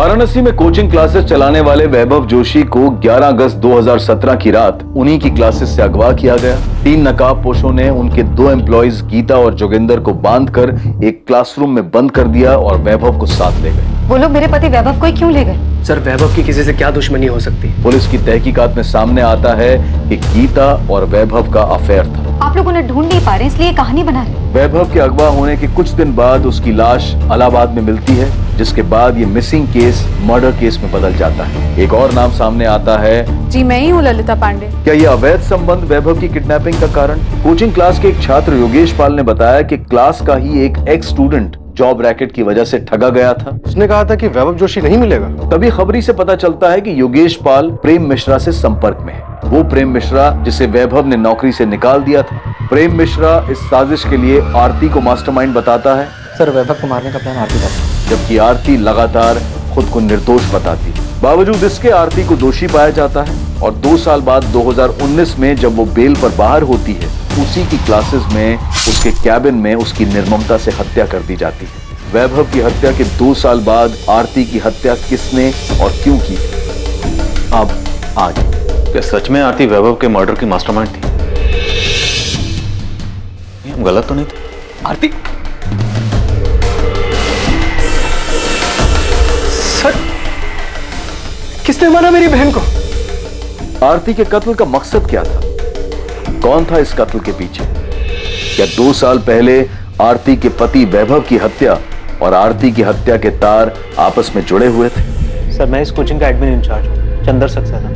वाराणसी में coaching classes चलाने वाले वैभव जोशी को 11 अगस्त 2017 की रात उन्हीं की क्लासेस से अगवा किया गया। 3 नकाबपोशों ने उनके 2 एम्प्लॉइज गीता और जोगिंदर को बांधकर एक क्लासरूम में बंद कर दिया और वैभव को साथ ले गए। वो लोग मेरे पति वैभव को ही क्यों ले गए? सर, वैभव की किसी से क्या दुश्मनी हो सकती? पुलिस की तहकीकात में सामने आता है कि गीता और वैभव का अफेयर था। आप लोग उन्हें ढूंढ नहीं पा रहे इसलिए कहानी बना रहे। वैभव के अगवा होने के कुछ दिन बाद उसकी लाश इलाहाबाद में मिलती है, जिसके बाद ये मिसिंग केस मर्डर केस में बदल जाता है। एक और नाम सामने आता है। जी, मैं ही हूँ ललिता पांडे। क्या ये अवैध संबंध वैभव की किडनैपिंग का कारण? कोचिंग क्लास के एक छात्र योगेश पाल ने बताया कि क्लास का ही एक एक्स स्टूडेंट जॉब रैकेट की वजह से ठगा गया था। उसने कहा था कि वैभव जोशी नहीं मिलेगा। तभी खबरी से पता चलता है कि योगेश पाल प्रेम मिश्रा से संपर्क में है। वो प्रेम मिश्रा जिसे वैभव ने नौकरी से निकाल दिया था। प्रेम मिश्रा इस साजिश के लिए आरती को मास्टरमाइंड बताता है। सर, वैभव को मारने का प्लान आरती का था। जबकि आरती लगातार खुद को निर्दोष बताती है। बावजूद इसके आरती को दोषी पाया जाता है और 2 साल बाद 2019 में जब वो बेल पर बाहर होती है, उसी की क्लासेस में उसके कैबिन में उसकी निर्ममता से हत्या कर दी जाती है। वैभव की हत्या के 2 साल बाद आरती की हत्या किसने और क्यों की? अब आज क्या सच में आरती वैभव के मर्डर की मास्टरमाइंड थी? हम गलत तो नहीं थे? आरती? सर, किसने मारा मेरी बहन को? आरती के कत्ल का मकसद क्या था? कौन था इस कत्ल के पीछे? क्या 2 साल पहले आरती के पति वैभव की हत्या और आरती की हत्या के तार आपस में जुड़े हुए थे? सर, मैं इस कोचिंग का एडमिन इंचार्ज हूँ, चंदर सक्सेना।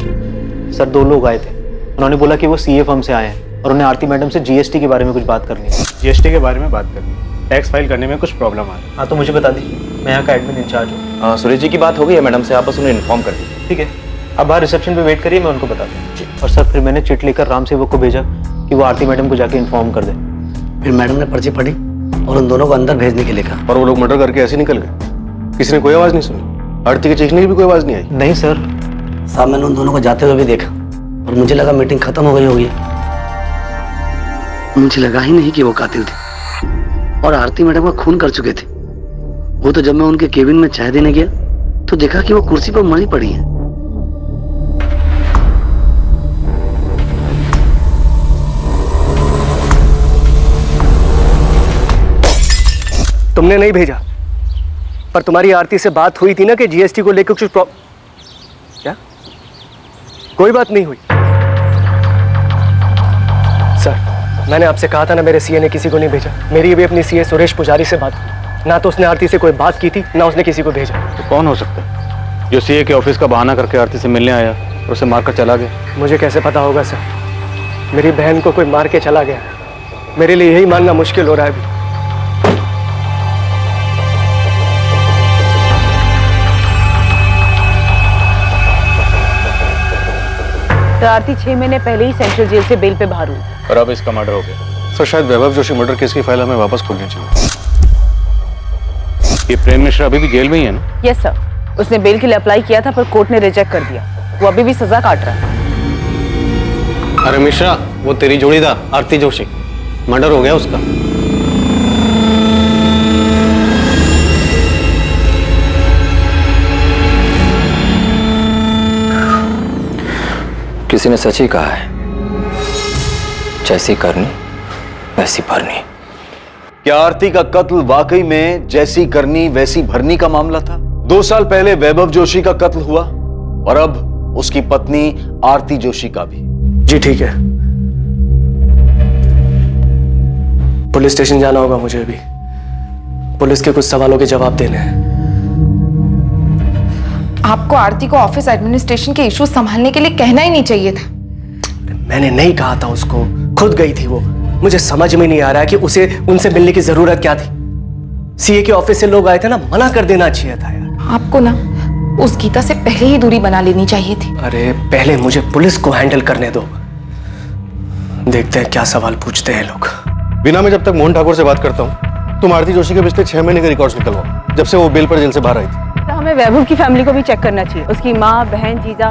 सर, 2 लोग आए थे। उन्होंने बोला कि वो सीए फर्म से आए हैं और उन्हें आरती मैडम से जीएसटी के बारे में कुछ बात करनी है। जीएसटी के बारे में बात करनी, टैक्स फाइल करने में कुछ प्रॉब्लम आ रहा है। हाँ, तो मुझे बता दीजिए, मैं यहाँ का एडमिन इंचार्ज हूँ। सुरेश जी की बात हो गई है मैडम से, आप बस उन्हें इन्फॉर्म कर दीजिए। ठीक है, आप बाहर रिसेप्शन पे वेट करिए, मैं उनको बताता हूँ। और सर, फिर मैंने चिट लेकर राम सेवक को भेजा कि वो आरती मैडम को जाके इन्फॉर्म कर दे। फिर मैडम ने पर्ची पढ़ी और उन दोनों को अंदर भेजने के लिए कहा। और वो लोग मर्डर करके ऐसे निकल गए। किसी ने कोई आवाज नहीं सुनी? आरती के चीखने की भी कोई आवाज नहीं आई? नहीं सर। साहब, मैंने उन दोनों को जाते हुए भी देखा और मुझे लगा मीटिंग खत्म हो गई होगी। मुझे लगा ही नहीं कि वो कातिल थे और आरती मैडम का खून कर चुके थे। वो तो जब मैं उनके केबिन में चाय देने गया तो देखा कि वो कुर्सी पर मरी पड़ी है। तुमने नहीं भेजा, पर तुम्हारी आरती से बात हुई थी ना कि जीएसटी को लेकर कुछ क्या? कोई बात नहीं हुई। सर, मैंने आपसे कहा था ना, मेरे सीए ने किसी को नहीं भेजा। मेरी भी अपनी सीए सुरेश पुजारी से बात हुई, ना तो उसने आरती से कोई बात की थी ना उसने किसी को भेजा। तो कौन हो सकता है जो सीए के ऑफिस का बहाना करके आरती से मिलने आया और उसे मारकर चला गया? मुझे कैसे पता होगा सर? मेरी बहन को कोई मार के चला गया। मेरे लिए यही मानना मुश्किल हो रहा है अभी। तो आरती 6 महीने पहले ही सेंट्रल जेल से बेल पे बाहर हुई और अब इसका मर्डर हो गया। सर, शायद वैभव जोशी मर्डर केस की फाइल हमें वापस खोलनी चाहिए। ये प्रेम मिश्रा अभी भी जेल में ही है ना? यस सर, उसने बेल के लिए अप्लाई किया था पर कोर्ट ने रिजेक्ट कर दिया। वो अभी भी सजा काट रहा है। अरे मिश्रा, वो तेरी जोड़ी था आरती जोशी, मर्डर हो गया उसका। किसी ने सच ही कहा है, जैसी करनी वैसी भरनी। क्या आरती का कत्ल वाकई में जैसी करनी वैसी भरनी का मामला था? 2 साल पहले वैभव जोशी का कत्ल हुआ और अब उसकी पत्नी आरती जोशी का भी। जी ठीक है, पुलिस स्टेशन जाना होगा मुझे अभी। पुलिस के कुछ सवालों के जवाब देने हैं। आपको आरती को ऑफिस एडमिनिस्ट्रेशन के इश्यूज संभालने के लिए कहना ही नहीं चाहिए था। मैंने नहीं कहा था उसको, खुद गई थी वो। मुझे समझ में नहीं आ रहा है कि उसे उनसे मिलने की जरूरत क्या थी। सीए के ऑफिस से लोग आए थे ना, मना कर देना चाहिए था यार। आपको ना उस गीता से पहले ही दूरी बना लेनी चाहिए थी। अरे पहले मुझे पुलिस को हैंडल करने दो, देखते हैं क्या सवाल पूछते हैं लोग। बिना मैं जब तक मोहन ठाकुर से बात करता हूँ, तुम आरती जोशी के पिछले 6 महीने के रिकॉर्ड्स निकलवाओ, जब से वो बेल पर जेल से बाहर आई थी। तो हमें वैभव की फैमिली को भी चेक करना चाहिए। उसकी माँ, बहन, जीजा,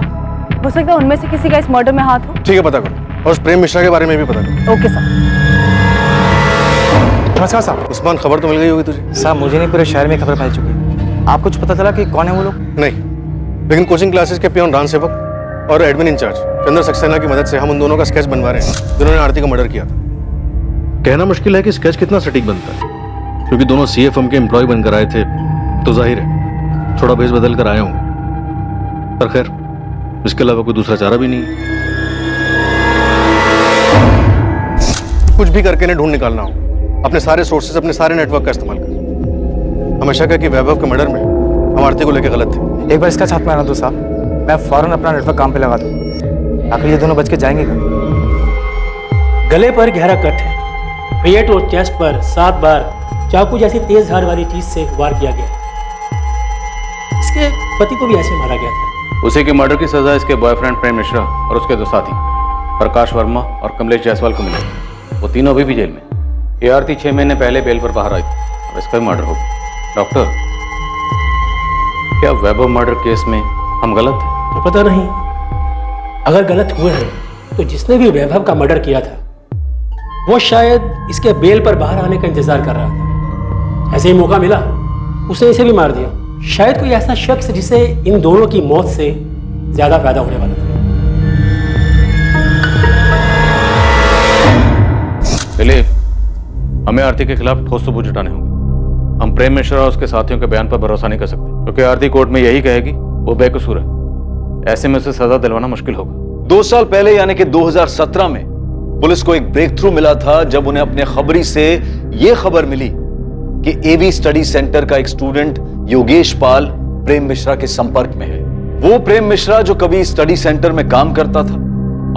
हो सकता है उनमें से किसी का इस मर्डर में हाथ हो। ठीक है, पता करो। और उस प्रेम मिश्रा के बारे में भी पता करो। Okay sir. नमस्कार साहब। उस्मान, खबर तो मिल गई होगी तुझे? साहब, मुझे नहीं, पूरे शहर में खबर फैल चुकी है। आपको कुछ पता चला कि कौन है वो लोग? नहीं, लेकिन कोचिंग क्लासेस के पियोन रान सेवक और एडमिन इंचार्ज चंद्र सक्सेना की मदद से हम उन दोनों का स्केच बनवा रहे हैं जिन्होंने आरती का मर्डर किया था। कहना मुश्किल है कि स्केच कितना सटीक बनता है, क्योंकि दोनों सीए फर्म के एम्प्लॉय बनकर आए थे, तो जाहिर है थोड़ा भेस बदल कर आए होंगे। पर खैर, इसके अलावा कोई दूसरा चारा भी नहीं है। कुछ भी करके इन्हें ढूंढ निकालना हो, अपने सारे सोर्सेज, अपने सारे नेटवर्क का इस्तेमाल कर। हमेशा कहा कि वैभव के मर्डर में हम आरती को लेकर गलत थे। एक बार इसका छाप मारना दो साहब, मैं फौरन अपना नेटवर्क काम पे लगा दूँ। आखिर ये दोनों बच के जाएंगे कहाँ? गले पर गहरा कट है, पेट और चेस्ट पर 7 बार चाकू जैसी तेज धार वाली चीज से वार किया गया। इसके पति को भी ऐसे मारा गया था। उसी के मर्डर की सजा इसके बॉयफ्रेंड प्रेम मिश्रा और उसके 2 साथी प्रकाश वर्मा और कमलेश जायसवाल को मिली। वो तीनों अभी भी जेल में। ये आरती 6 महीने पहले बेल पर बाहर आई थी। अब इसका भी मर्डर हो गया। डॉक्टर, क्या वैभव मर्डर केस में हम गलत थे? तो पता नहीं, अगर गलत हुए हैं तो जिसने भी वैभव का मर्डर किया था वो शायद इसके बेल पर बाहर आने का इंतजार कर रहा था। ऐसे ही मौका मिला, उसने इसे भी मार दिया। शायद कोई ऐसा शख्स जिसे इन दोनों की मौत से ज्यादा फायदा होने वाला था। दिलीप, हमें आरती के खिलाफ ठोस सबूत जुटाने होंगे। हम प्रेम मिश्रा और उसके साथियों के बयान पर भरोसा नहीं कर सकते, क्योंकि आरती कोर्ट में यही कहेगी वो बेकसूर है। ऐसे में उसे सजा दिलवाना मुश्किल होगा। 2 साल पहले यानी कि 2017 में पुलिस को एक ब्रेक थ्रू मिला था, जब उन्हें अपने खबरी से यह खबर मिली कि एवी स्टडी सेंटर का एक स्टूडेंट योगेश पाल प्रेम मिश्रा के संपर्क में है। वो प्रेम मिश्रा जो कभी स्टडी सेंटर में काम करता था,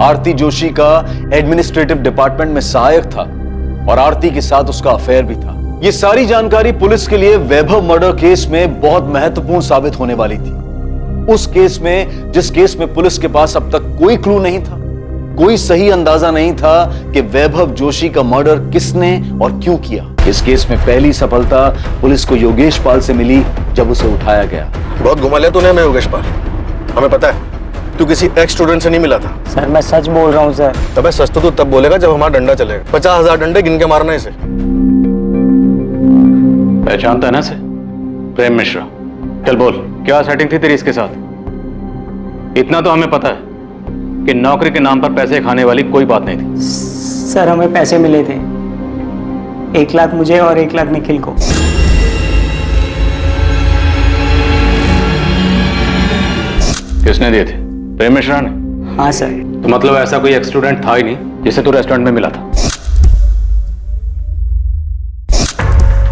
आरती जोशी का एडमिनिस्ट्रेटिव डिपार्टमेंट में सहायक था और आरती के साथ उसका अफेयर भी था। ये सारी जानकारी पुलिस के लिए वैभव मर्डर केस में बहुत महत्वपूर्ण साबित होने वाली थी। उस केस में, जिस केस में पुलिस के पास अब तक कोई क्लू नहीं था, कोई सही अंदाजा नहीं था कि वैभव जोशी का मर्डर किसने और क्यों किया। इस केस में पहली सफलता पुलिस को योगेश पाल से मिली जब उसे उठाया गया। बहुत घुमा लिया तूने हमें योगेश पाल। हमें पता है तू किसी एक्स स्टूडेंट से नहीं मिला था। सर मैं सच बोल रहा हूँ सर। तबे सच तो तू तब बोलेगा जब हमारा डंडा चलेगा। 50,000 डंडे गिन के मारना इसे। पहचानता है ना इसे? प्रेम मिश्रा। चल बोल, क्या सेटिंग थी तेरी इसके साथ? इतना तो हमें पता है कि नौकरी के नाम पर पैसे खाने वाली कोई बात नहीं थी। सर हमें पैसे मिले थे, 1 लाख मुझे और 1 लाख निखिल को। किसने दिए थे? प्रेम मिश्रा ने? हाँ सर। तो मतलब ऐसा कोई एक्स स्टूडेंट था ही नहीं जिसे तू रेस्टोरेंट में मिला था?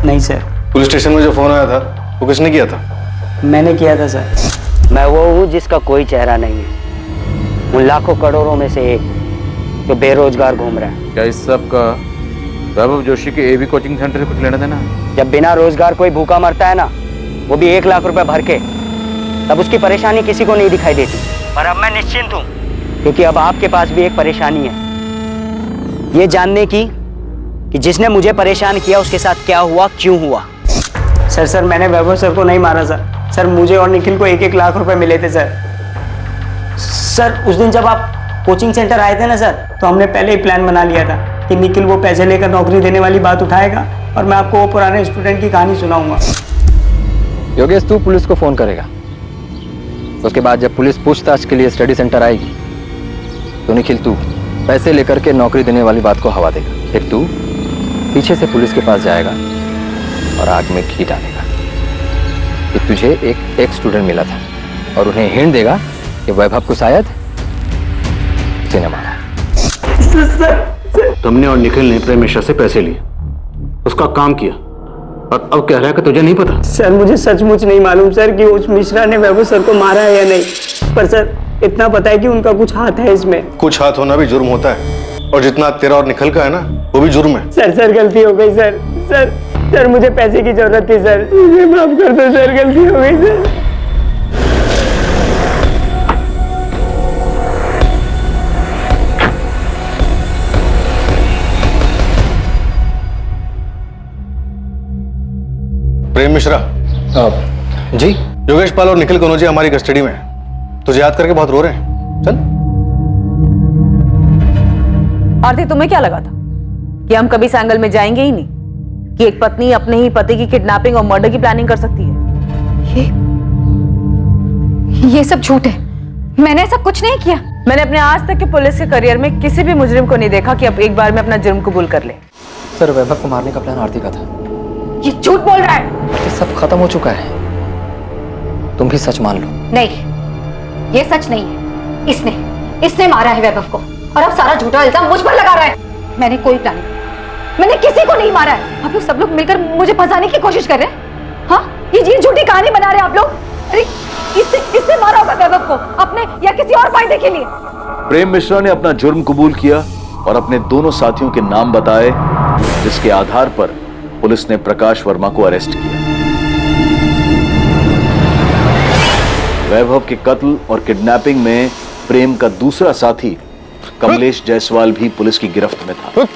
नहीं सर। पुलिस स्टेशन में जो फोन आया था वो किसने किया था? मैंने किया था सर। मैं वो हूँ जिसका कोई चेहरा नहीं है, उन लाखों करोड़ों में से एक जो बेरोजगार घूम रहा है। क्या इस सब का वैभव जोशी के एवी कोचिंग सेंटर से कुछ लेना देना है? जब बिना रोजगार कोई भूखा मरता है ना, वो भी 1 लाख रुपए भर के, तब उसकी परेशानी किसी को नहीं दिखाई देती। पर अब मैं निश्चिंत हूँ, क्योंकि अब आपके पास भी एक परेशानी है, ये जानने की कि जिसने मुझे परेशान किया उसके साथ क्या हुआ, क्यों हुआ। सर मैंने वैभव सर को नहीं मारा सर। सर मुझे और निखिल को 1-1 लाख रुपए मिले थे सर। सर उस दिन जब आप कोचिंग सेंटर आए थे ना सर, तो हमने पहले ही प्लान बना लिया था कि निखिल वो पैसे लेकर नौकरी देने वाली बात उठाएगा और मैं आपको वो पुराने स्टूडेंट की कहानी सुनाऊंगा। योगेश, तू पुलिस को फोन करेगा। उसके बाद जब पुलिस पूछताछ के लिए स्टडी सेंटर आएगी तो निखिल तू पैसे लेकर के नौकरी देने वाली बात को हवा देगा। फिर तू पीछे से पुलिस के पास जाएगा और आग में घी डालेगा कि तुझे एक स्टूडेंट मिला था और उन्हें हिंट देगा कि वैभव को शायद उसे न मारा। तुमने और निखिल ने प्रेम मिश्रा से पैसे लिए, उसका काम किया, और अब कह रहा है कि तुझे नहीं पता। सर मुझे सचमुच नहीं मालूम सर कि उस मिश्रा ने वैभव सर को मारा है या नहीं, पर सर इतना पता है कि उनका कुछ हाथ है इसमें। कुछ हाथ होना भी जुर्म होता है, और जितना तेरा और निखिल का है ना, वो भी जुर्म है। सर गलती हो गई सर मुझे पैसे की जरूरत थी सर, मुझे माफ कर दो सर, गलती हो गई सर। प्रेम मिश्रा। जी? योगेश पाल और निखिल कनौजिया हमारी कस्टडी में है। तुझे याद करके बहुत रो रहे हैं। चल। आरती, तुम्हें क्या लगा था कि हम कभी इस एंगल में जाएंगे ही नहीं, कि एक पत्नी अपने ही पति की किडनैपिंग और मर्डर की प्लानिंग कर सकती है? ये सब झूठ है, मैंने ऐसा कुछ नहीं किया। मैंने अपने आज तक के पुलिस के करियर में किसी भी मुजरिम को नहीं देखा कि अब एक बार में अपना जुर्म कबूल कर ले। सर, वैभव को मारने का प्लान आरती का था। ये झूठ बोल रहा है। ये सब खत्म हो चुका है, तुम भी सच मान लो। नहीं, ये सच नहीं है। इसने मारा है वैभव को और अब सारा झूठा इल्जाम मुझ पर लगा रहा है। मैंने कोई प्लान नहीं, मैंने किसी को नहीं मारा है। अब सब लोग मिलकर मुझे फंसाने की कोशिश कर रहे हैं। हाँ, ये झूठी कहानी बना रहे हैं आप लोग। अरे इसने मारा होगा वैभव को अपने या किसी और फायदे के लिए। प्रेम मिश्रा ने अपना जुर्म कबूल किया और अपने दोनों साथियों के नाम बताए, जिसके आधार पर पुलिस ने प्रकाश वर्मा को अरेस्ट किया। वैभव के कत्ल और किडनैपिंग में प्रेम का दूसरा साथी कमलेश जायसवाल भी पुलिस की गिरफ्त में था।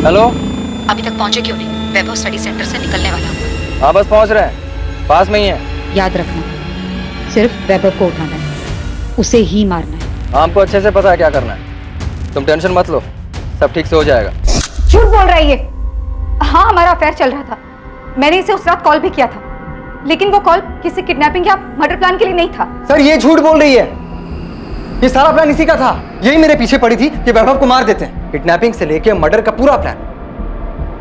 हेलो, अभी तक पहुंचे क्यों नहीं? वैभव स्टडी सेंटर से निकलने वाला हूँ। हाँ बस पहुंच रहे हैं, पास में ही है। याद रखना, सिर्फ वैभव को उठाना है, उसे ही मारना है। हमको अच्छे से पता है क्या करना है, तुम टेंशन मत लो, सब ठीक से हो जाएगा। झूठ बोल रही है। हाँ, हमारा अफेयर चल रहा था। मैंने इसे उस रात कॉल भी किया था, लेकिन वो कॉल किसी किडनैपिंग या मर्डर प्लान के लिए नहीं था। सर, ये झूठ बोल रही है। ये सारा प्लान इसी का था। यही मेरे पीछे पड़ी थी कि वैभव को मार देते हैं। किडनैपिंग से लेके मर्डर का पूरा प्लान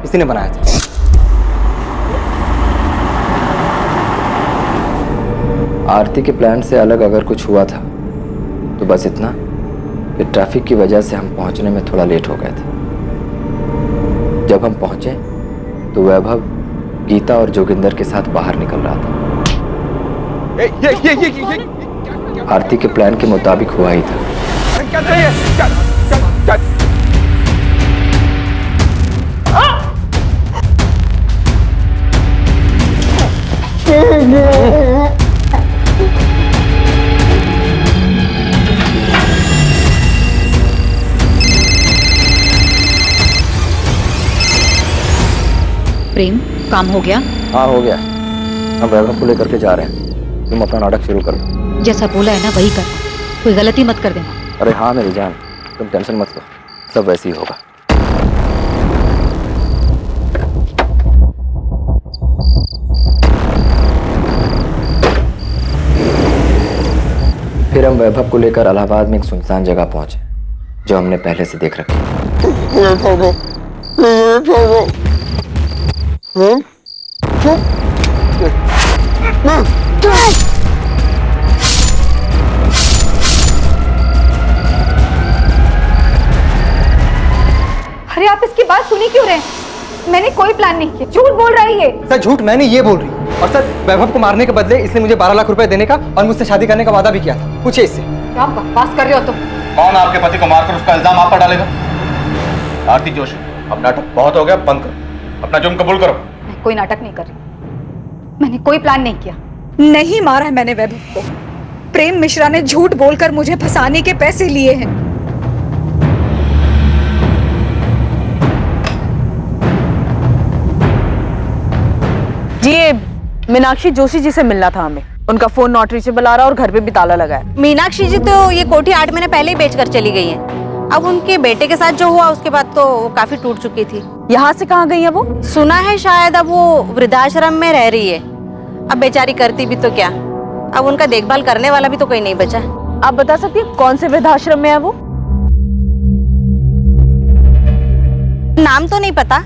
इसी ने बनाया था। आरती के प्लान से अलग अगर कुछ हुआ था तो बस इतना कि ट्रैफिक की वजह से हम पहुंचने में थोड़ा लेट हो गए थे। जब हम पहुंचे तो वैभव गीता और जोगिंदर के साथ बाहर निकल रहा था। आरती के प्लान के मुताबिक हुआ ही था। प्रेम, काम हो गया? हाँ हो गया, हम वैभव को लेकर के जा रहे हैं, तुम अपना नाटक शुरू कर दो। जैसा बोला है ना वही करना, कोई गलती मत कर देना। अरे हाँ मेरी जान, तुम टेंशन मत लो, सब वैसे ही होगा। फिर हम वैभव को लेकर इलाहाबाद में एक सुनसान जगह पहुंचे जो हमने पहले से देख रखी। अरे आप इसकी बात सुनी क्यों रहे हैं? मैंने कोई प्लान नहीं किया। झूठ बोल रही है। सर, झूठ मैंने ये बोल रही है। और सर, वैभव को मारने के बदले इसने मुझे 12 लाख रुपए देने का और मुझसे शादी करने का वादा भी किया था। पूछिए इससे। क्या बकवास कर रहे हो तुम? कौन आपके पति को मारकर उसका इल्जाम आप पर डालेगा? आरती जोशी, अब नाटक बहुत हो गया, बंद करो, अपना जुर्म कबूल करो। मैं कोई नाटक नहीं कर रही, मैंने कोई प्लान नहीं किया। नहीं मारा है मैंने वैभव को। प्रेम मिश्रा ने झूठ बोलकर मुझे फंसाने के पैसे लिए हैं। जी, ये मीनाक्षी जोशी जी से मिलना था हमें। उनका फोन नॉट रीचेबल आ रहा और घर पे भी ताला लगा है। मीनाक्षी जी तो ये कोठी 8 महीने पहले ही बेचकर चली गई है। अब उनके बेटे के साथ जो हुआ उसके बाद तो वो काफी टूट चुकी थी। यहाँ से कहाँ गई है वो? सुना है शायद अब वो वृद्धाश्रम में रह रही है। अब बेचारी करती भी तो क्या, अब उनका देखभाल करने वाला भी तो कोई नहीं बचा। आप बता सकती हैं कौन से वृद्धाश्रम में है वो? नाम तो नहीं पता,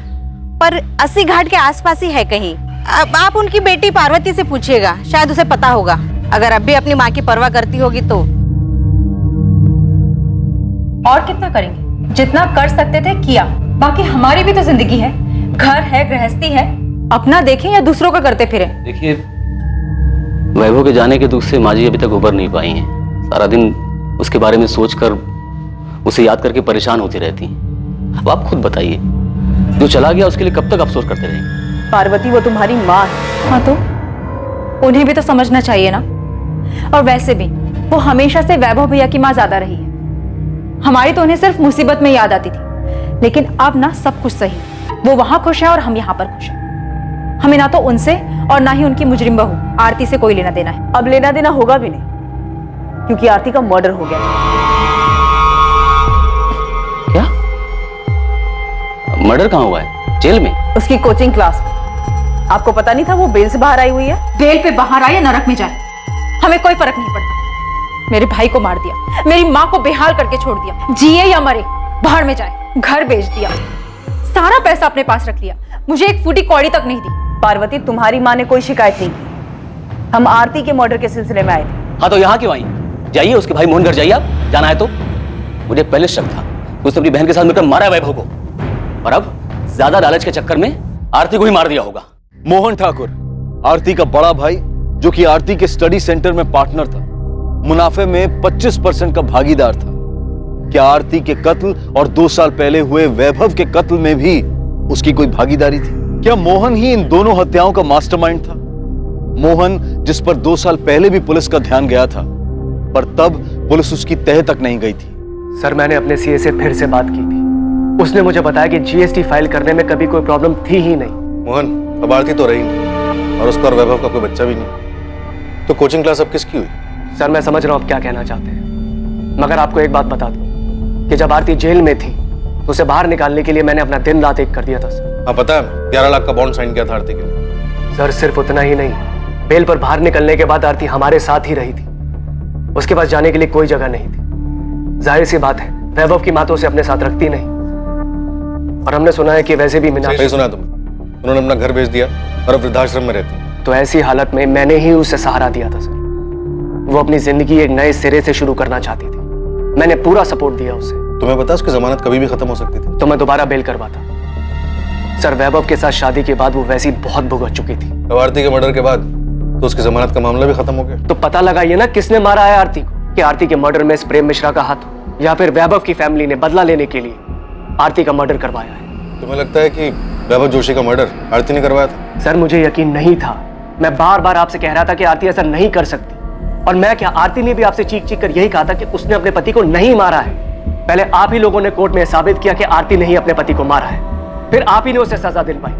पर 80 घाट के आसपास ही है कहीं। अब आप उनकी बेटी पार्वती से पूछिएगा, शायद उसे पता होगा। अगर अब भी अपनी माँ की परवाह करती होगी तो। और कितना करेंगे? जितना कर सकते थे किया, बाकी हमारी भी तो जिंदगी है, घर है, गृहस्थी है। अपना देखें या दूसरों का करते फिरे। देखिए, वैभव के जाने के दुख से माँ जी अभी तक उबर नहीं पाई हैं। सारा दिन उसके बारे में सोचकर, उसे याद करके परेशान होती रहती हैं। अब आप खुद बताइए, जो चला गया उसके लिए कब तक अफसोस करते रहेंगे? पार्वती, वो तुम्हारी माँ है। हाँ तो उन्हें भी तो समझना चाहिए ना। और वैसे भी वो हमेशा से वैभव भैया की माँ ज्यादा रही है। हमारी तो उन्हें सिर्फ मुसीबत में याद आती थी, लेकिन अब ना सब कुछ सही। वो वहां खुश है और हम यहाँ पर खुश हैं। हमें ना तो उनसे और ना ही उनकी मुजरिम बहू आरती से कोई लेना देना है। अब लेना देना होगा भी नहीं, क्योंकि आरती का मर्डर हो गया। मर्डर कहाँ हुआ है? जेल में? उसकी कोचिंग क्लास में। आपको पता नहीं था वो बेल से बाहर आई हुई है? बेल पे बाहर आए या नरक में जाए, हमें कोई फर्क नहीं पड़ता। मेरे भाई को मार दिया, मेरी माँ को बेहाल करके छोड़ दिया, जिए या मरे बाहर में जाए, घर बेच दिया, सारा पैसा अपने पास रख लिया, मुझे एक फूटी कौड़ी तक नहीं दी। पार्वती, तुम्हारी माँ ने कोई शिकायत नहीं की। हम आरती के मर्डर के सिलसिले में आए थे। हाँ तो यहाँ क्यों आई? जाइए उसके भाई मोहन घर जाइए, आप जाना है तो। मुझे पहले शक था उसने अपनी बहन के साथ मिलकर मारा वैभव को, और अब ज्यादा लालच के चक्कर में आरती को ही मार दिया होगा। मोहन ठाकुर, आरती का बड़ा भाई, जो कि आरती के स्टडी सेंटर में पार्टनर था, मुनाफे में 25% का भागीदार था। क्या आरती के कत्ल और 2 साल पहले हुए वैभव के कत्ल में भी उसकी कोई भागीदारी थी? क्या मोहन ही इन दोनों हत्याओं का मास्टरमाइंड था? मोहन, जिस पर 2 साल पहले भी पुलिस का ध्यान गया था, पर तब पुलिस उसकी तह तक नहीं गई थी। सर, मैंने अपने सीए से फिर से बात की थी। उसने मुझे बताया कि जीएसटी फाइल करने में कभी कोई प्रॉब्लम थी ही नहीं। मोहन, अब आरती तो रही नहीं और उसका और वैभव का कोई बच्चा भी नहीं, तो कोचिंग क्लास अब किसकी हुई? सर, मैं समझ रहा हूं आप क्या कहना चाहते हैं, मगर आपको एक बात बता दूं कि जब आरती जेल में थी तो उसे बाहर निकालने के लिए मैंने अपना दिन रात एक कर दिया था सर। हाँ पता है, 11 लाख का बॉन्ड साइन किया था आरती के लिए। सर, सिर्फ उतना ही नहीं, बेल पर बाहर निकलने के बाद आरती हमारे साथ ही रही थी। उसके पास जाने के लिए कोई जगह नहीं थी। जाहिर सी बात है, वैभव की माँ तो उसे अपने साथ रखती नहीं, और हमने सुना है कि वैसे भी सही सुना तुमने, उन्होंने अपना घर बेच दिया और अब वृद्धाश्रम में रहती है। तो ऐसी हालत में मैंने ही उसे सहारा दिया था सर। वो अपनी जिंदगी एक नए सिरे से शुरू करना चाहती थी, मैंने पूरा सपोर्ट दिया उसे। तुम्हें पता उसकी जमानत कभी भी खत्म हो सकती थी। तो मैं दोबारा बेल करवाता। सर, वैभव के साथ शादी के बाद वो वैसी बहुत भुगत चुकी थी। अब आरती के मर्डर के बाद तो उसकी जमानत का मामला भी खत्म हो गया। तो पता लगाइए ना किसने मारा है आरती को, कि आरती के मर्डर में प्रेम मिश्रा का हाथ हो, या फिर वैभव की फैमिली ने बदला लेने के लिए आरती का मर्डर करवाया है। तुम्हें लगता है कि वैभव जोशी का मर्डर आरती ने करवाया था? सर, मुझे यकीन नहीं था। मैं बार बार आपसे कह रहा था कि आरती ऐसा नहीं कर सकती, और मैं क्या, आरती ने भी आपसे चीख चीख कर यही कहा था कि उसने अपने पति को नहीं मारा है। पहले आप ही लोगों ने कोर्ट में साबित किया कि आरती ने ही अपने पति को मारा है, फिर आप ही ने उसे सजा दिलवाई,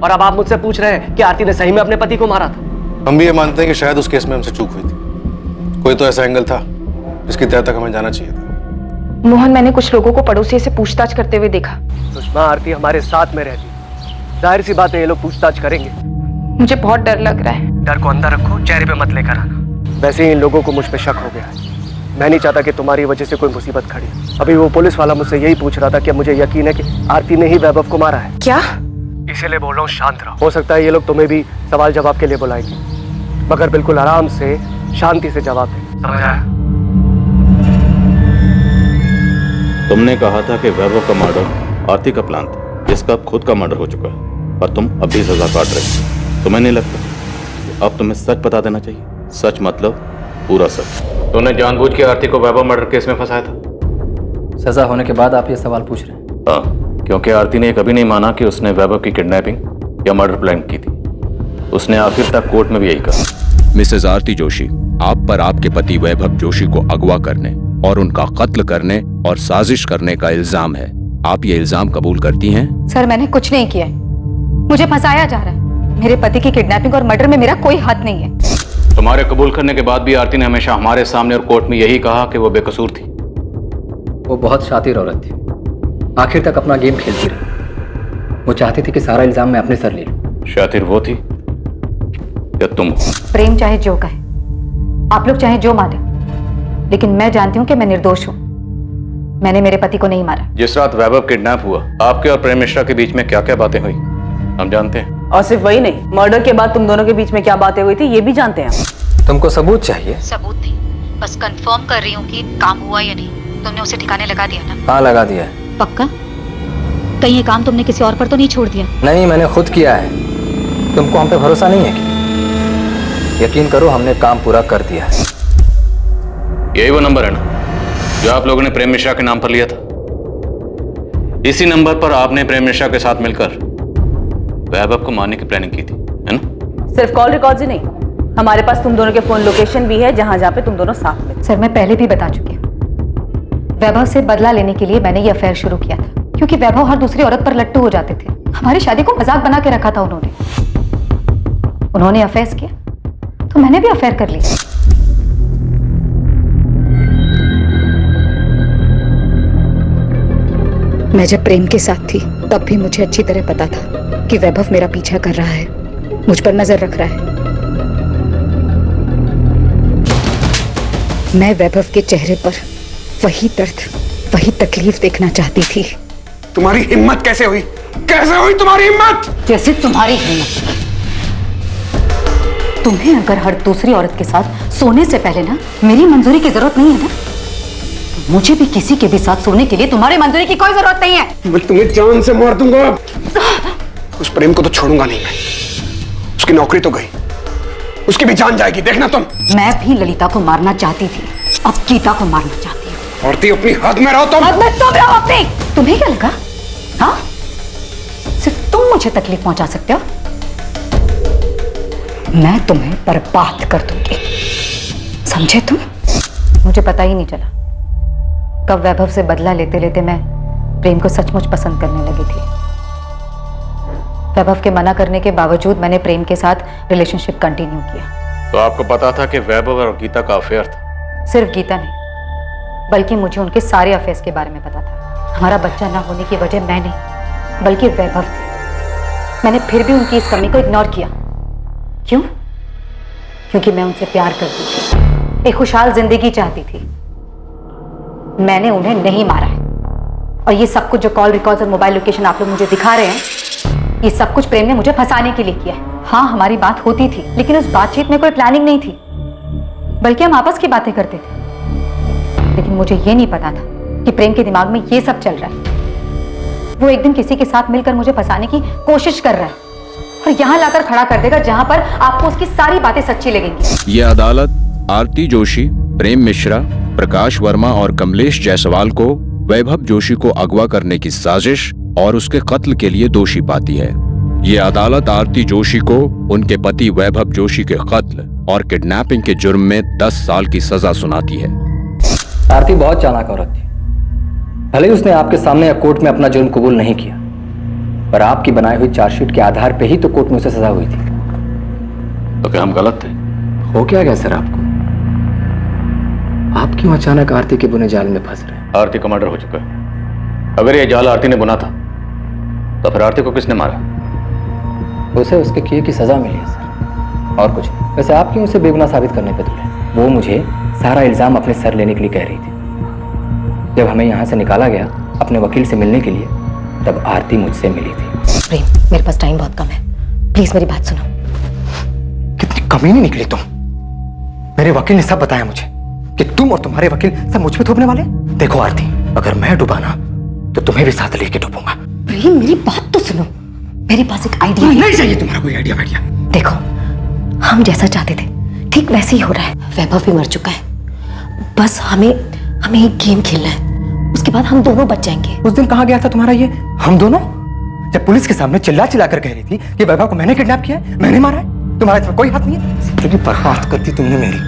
और अब आप मुझसे पूछ रहे हैं कि आरती ने सही में अपने पति को मारा था। हम भी ये मानते हैं कि शायद उस केस में हमसे चूक हुई थी। कोई तो ऐसा एंगल था जिसकी तह तक हमें जाना चाहिए था। मोहन, मैंने कुछ लोगों को पड़ोसी से पूछताछ करते हुए देखा। सुषमा, आरती हमारे साथ में रहती, जाहिर सी बात है ये लोग पूछताछ करेंगे। मुझे बहुत डर लग रहा है। डर को अंदर रखो, चेहरे पे मत लेकर आना। वैसे ही इन लोगों को मुझ पे शक हो गया है। मैं नहीं चाहता कि तुम्हारी वजह से कोई मुसीबत खड़ी। अभी वो पुलिस वाला मुझसे यही पूछ रहा था कि मुझे यकीन है कि आरती ने ही वैभव को मारा है। क्या? इसीलिए बोल रहा हूँ शांत रहो। हो सकता है ये लोग तुम्हें भी सवाल जवाब के लिए बुलाएंगे, मगर बिल्कुल आराम से शांति से जवाब दें, समझ आया? तुमने कहा था कि वैभव का मर्डर आरती का प्लान था, जिसका अब खुद का मर्डर हो चुका है, पर तुम अब भी सजा काट रहे हो। तुम्हें नहीं लगता कि अब तुम्हें सच बता देना चाहिए? सच मतलब पूरा सच। तुमने जानबूझ के आरती को वैभव मर्डर केस में फंसाया था? सजा होने के बाद आप ये सवाल पूछ रहे हैं? हाँ, क्योंकि आरती ने कभी नहीं माना कि उसने वैभव की किडनैपिंग या मर्डर प्लान की थी। उसने आखिर तक कोर्ट में भी यही कहा। मिसेज आरती जोशी, आप पर आपके पति वैभव जोशी को अगवा करने और उनका कत्ल करने और साजिश करने का इल्जाम है। आप ये इल्जाम कबूल करती हैं? सर, मैंने कुछ नहीं किया है, मुझे फंसाया जा रहा है। मेरे पति की किडनैपिंग और मर्डर में मेरा कोई हाथ नहीं है। तुम्हारे कबूल करने के बाद भी आरती ने हमेशा हमारे सामने और कोर्ट में यही कहा कि वो बेकसूर थी। वो बहुत शातिर औरत थी, आखिर तक अपना गेम खेलती रही। वो चाहती थी कि सारा इल्जाम मैं अपने सर ले लूं। शातिर वो थी या तुम? प्रेम चाहे जो कहे, आप लोग चाहे जो माने, लेकिन मैं जानती हूँ कि मैं निर्दोष हूँ। मैंने मेरे पति को नहीं मारा। जिस रात वैभव किडनैप हुआ, आपके और प्रेम मिश्रा के बीच में क्या क्या बातें हुई हम जानते हैं। और सिर्फ वही नहीं, मर्डर के बाद तुम दोनों के बीच में क्या बातें हुई थी ये भी जानते हैं। तुमको सबूत चाहिए? सबूत नहीं, बस कंफर्म कर रही हूँ कि काम हुआ या नहीं। तुमने उसे ठिकाने लगा दिया ना? हाँ, लगा दिया है। पक्का? कहीं ये काम तुमने किसी और पर तो नहीं छोड़ दिया? नहीं, मैंने खुद किया है। तुमको हम पे भरोसा नहीं है क्या? यकीन करो, हमने काम पूरा कर दिया है। यही वो नंबर है ना जो आप लोगों ने प्रेम मिश्रा के नाम पर लिया था? इसी नंबर पर आपने प्रेम मिश्रा के साथ मिलकर वैभव को मारने की प्लानिंग की थी, है ना? सिर्फ कॉल रिकॉर्ड्स ही नहीं, हमारे पास तुम दोनों के फोन लोकेशन भी है जहां जहां पे तुम दोनों साथ में। सर, मैं पहले भी बता चुकी हूँ, वैभव से बदला लेने के लिए मैंने ये अफेयर शुरू किया था, क्योंकि वैभव हर दूसरी औरत पर लट्टू हो जाते थे। हमारी शादी को मजाक बना के रखा था उन्होंने अफेयर किया तो मैंने भी अफेयर कर लिया। मैं जब प्रेम के साथ थी तब भी मुझे अच्छी तरह पता था कि वैभव मेरा पीछा कर रहा है, मुझ पर नजर रख रहा है। मैं वैभव के चेहरे पर वही दर्द, वही तकलीफ देखना चाहती थी। तुम्हारी हिम्मत कैसे हुई? कैसे हुई तुम्हारी हिम्मत? जैसे तुम्हारी हिम्मत। तुम्हें अगर हर दूसरी औरत के साथ सोने से पहले ना मेरी मंजूरी की जरूरत नहीं है ना, मुझे भी किसी के भी साथ सोने के लिए तुम्हारी मंजूरी की कोई जरूरत नहीं है। मैं तुम्हें जान से मार दूंगा। उस प्रेम को तो छोड़ूंगा नहीं मैं। उसकी नौकरी तो गई, उसकी भी जान जाएगी, देखना तुम। मैं भी ललिता को मारना चाहती थी, अब गीता को मारना चाहती हूँ। औरती अपनी हद में रहो तुम। हद में तुम रहो अपनी। तुम्हें क्या लगा? हाँ, सिर्फ तुम मुझे तकलीफ पहुंचा सकते हो। मैं तुम्हें बर्बाद कर दूंगी, समझे तुम? मुझे पता ही नहीं चला कब वैभव से बदला लेते लेते मैं प्रेम को सचमुच पसंद करने लगी थी। वैभव के मना करने के बावजूद मैंने प्रेम के साथ रिलेशनशिप कंटिन्यू किया। तो आपको पता था कि वैभव और गीता का अफेयर था? सिर्फ गीता नहीं, बल्कि मुझे उनके सारे अफेयर्स के बारे में पता था। हमारा बच्चा ना होने की वजह मैं नहीं बल्कि वैभव थे। मैंने फिर भी उनकी इस कमी को इग्नोर किया। क्यों? क्योंकि मैं उनसे प्यार करती थी, एक खुशहाल जिंदगी चाहती थी। मैंने उन्हें नहीं मारा है, और ये सब कुछ जो कॉल रिकॉर्ड्स और मोबाइल लोकेशन आप लोग मुझे दिखा रहे हैं, ये सब कुछ प्रेम ने मुझे फंसाने के लिए किया है। हाँ, हमारी बात होती थी, लेकिन उस बातचीत में कोई प्लानिंग नहीं थी, बल्कि हम आपस की बातें करते थे। लेकिन मुझे ये नहीं पता था कि प्रेम के दिमाग में ये सब चल रहा है। वो एक दिन किसी के साथ मिलकर मुझे फंसाने की कोशिश कर रहा है और यहाँ लाकर खड़ा कर देगा जहां पर आपको उसकी सारी बातें सच्ची लगेंगी। ये अदालत आरती जोशी, प्रेम मिश्रा, प्रकाश वर्मा और कमलेश जायसवाल को वैभव जोशी को अगवा करने की साजिश और उसके कत्ल के लिए दोषी पाती है। ये अदालत आरती जोशी को उनके पति वैभव जोशी के कत्ल और किडनैपिंग के जुर्म में 10 साल की सजा सुनाती है। आरती बहुत चालाक औरत थी। भले ही उसने आपके सामने या कोर्ट में अपना जुर्म कबूल नहीं किया, पर आपकी बनाई हुई चार्जशीट के आधार पर ही तो कोर्ट में उसे सजा हुई थी। तो क्या हम गलत थे? हो क्या गया सर आपको? आप क्यों अचानक आरती के बुने जाल में फंस रहे हैं? आरती का मर्डर हो चुका है। अगर ये जाल आरती ने बुना था तो फिर आरती को किसने मारा? उसे उसके किए की सजा मिली है सर, और कुछ नहीं। वैसे आप क्यों उसे बेगुनाह साबित करने पे तुले? वो मुझे सारा इल्जाम अपने सर लेने के लिए कह रही थी। जब हमें यहाँ से निकाला गया अपने वकील से मिलने के लिए, तब आरती मुझसे मिली थी। प्रेम, मेरे पास टाइम बहुत कम है, प्लीज मेरी बात सुनो। कितनी कमीनी निकली तुम। मेरे वकील ने सब बताया मुझे कि तुम और तुम्हारे वकील सब मुझ पे थोपने वाले। देखो आरती, अगर मैं डूबा ना तो तुम्हें भी साथ लेके डूबूंगा। प्रेम, मेरी बात तो सुनो। मेरे पास एक आइडिया है। नहीं चाहिए तुम्हारा कोई आइडिया। देखो, हम जैसा चाहते थे ठीक वैसे ही हो रहा है। वैभव भी मर चुका है, बस हमें एक गेम खेलना है, उसके बाद हम दोनों बच जाएंगे। उस दिन कहा गया था तुम्हारा ये हम दोनों, जब पुलिस के सामने चिल्ला चिल्ला कर कह रही थी कि वैभव को मैंने किडनैप किया है, मैंने मारा है, तुम्हारा इसमें कोई हाथ नहीं है। जिंदगी बर्बाद कर दी तुमने मेरी।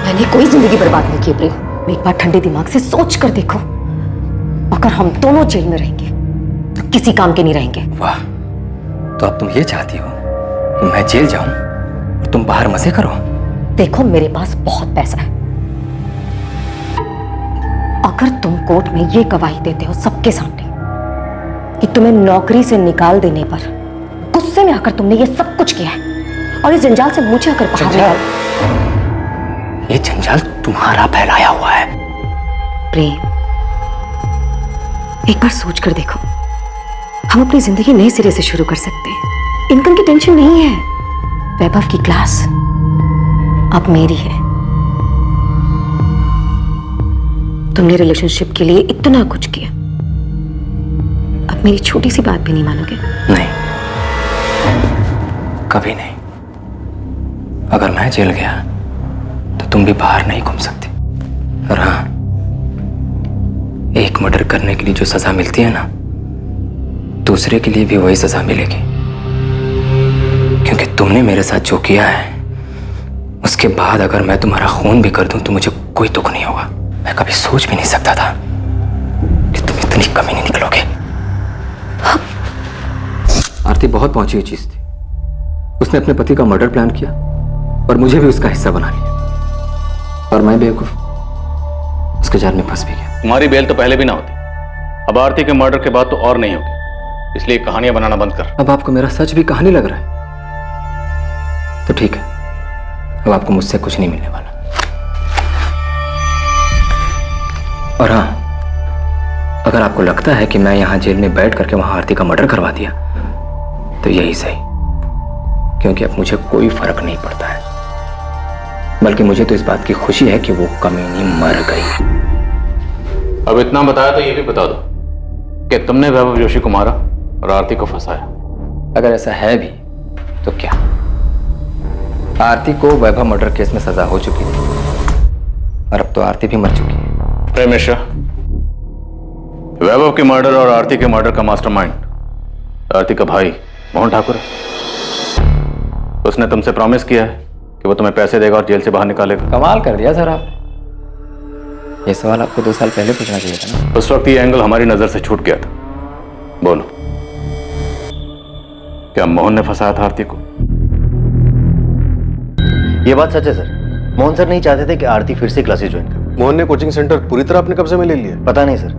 मैंने कोई जिंदगी बर्बाद नहीं की प्रेम। एक बार ठंडे दिमाग से सोच कर देखो, अगर हम दोनों जेल में रहेंगे तो किसी काम के नहीं रहेंगे। वाह, तो अब तुम ये चाहती हो कि मैं जेल जाऊं और तुम बाहर मजे करो? देखो, मेरे पास बहुत पैसा है। अगर तुम कोर्ट में ये गवाही देते हो सबके सामने कि तुम्हें नौकरी से निकाल देने पर गुस्से में आकर तुमने ये सब कुछ किया है और इस जंजाल से मुझे अगर बाहर निकाल, ये जंजाल तुम्हारा फैलाया हुआ है। प्रेम, एक बार सोच कर देखो, हम अपनी जिंदगी नए सिरे से शुरू कर सकते हैं। इनकम की टेंशन नहीं है। वैभव की क्लास अब मेरी है। तुमने रिलेशनशिप के लिए इतना कुछ किया, अब मेरी छोटी सी बात भी नहीं मानोगे? नहीं, कभी नहीं। अगर मैं जेल गया तो तुम भी बाहर नहीं घूम सकती। और हाँ, एक मर्डर करने के लिए जो सजा मिलती है ना, दूसरे के लिए भी वही सजा मिलेगी। क्योंकि तुमने मेरे साथ जो किया है, उसके बाद अगर मैं तुम्हारा खून भी कर दूं तो मुझे कोई दुख नहीं होगा। मैं कभी सोच भी नहीं सकता था कि तुम इतनी कमीनी निकलोगे। आरती बहुत पहुंची हुई चीज थी। उसने अपने पति का मर्डर प्लान किया और मुझे भी उसका हिस्सा बना लिया, और मैं बेवकूफ उसके जाल में फंस भी गया। तुम्हारी बेल तो पहले भी ना होती, अब आरती के मर्डर के बाद तो और नहीं होगी, इसलिए कहानियां बनाना बंद कर। अब आपको मेरा सच भी कहानी लग रहा है? तो ठीक है, अब आपको मुझसे कुछ नहीं मिलने वाला। और हाँ, अगर आपको लगता है कि मैं यहां जेल में बैठ करके वहां आरती का मर्डर करवा दिया तो यही सही, क्योंकि अब मुझे कोई फर्क नहीं पड़ता है, बल्कि मुझे तो इस बात की खुशी है कि वो कमीनी मर गई। अब इतना बताया तो ये भी बता दो कि तुमने वैभव जोशी को मारा और आरती को फंसाया। अगर ऐसा है भी तो क्या? आरती को वैभव मर्डर केस में सजा हो चुकी थी और अब तो आरती भी मर चुकी है। प्रेम मिश्रा, वैभव के मर्डर और आरती के मर्डर का मास्टरमाइंड आरती का भाई मोहन ठाकुर है। उसने तुमसे प्रॉमिस किया है कि वो तुम्हें पैसे देगा और जेल से बाहर निकालेगा। कमाल कर दिया सर आपने। ये सवाल आपको 2 साल पहले पूछना चाहिए था ना। उस वक्त ये एंगल हमारी नजर से छूट गया था। बोलो, क्या मोहन ने फंसाया था आरती को? ये बात सच है सर। मोहन सर नहीं चाहते थे कि आरती फिर से क्लासेस ज्वाइन करे। मोहन ने कोचिंग सेंटर पूरी तरह अपने कब्जे में ले लिया? पता नहीं सर,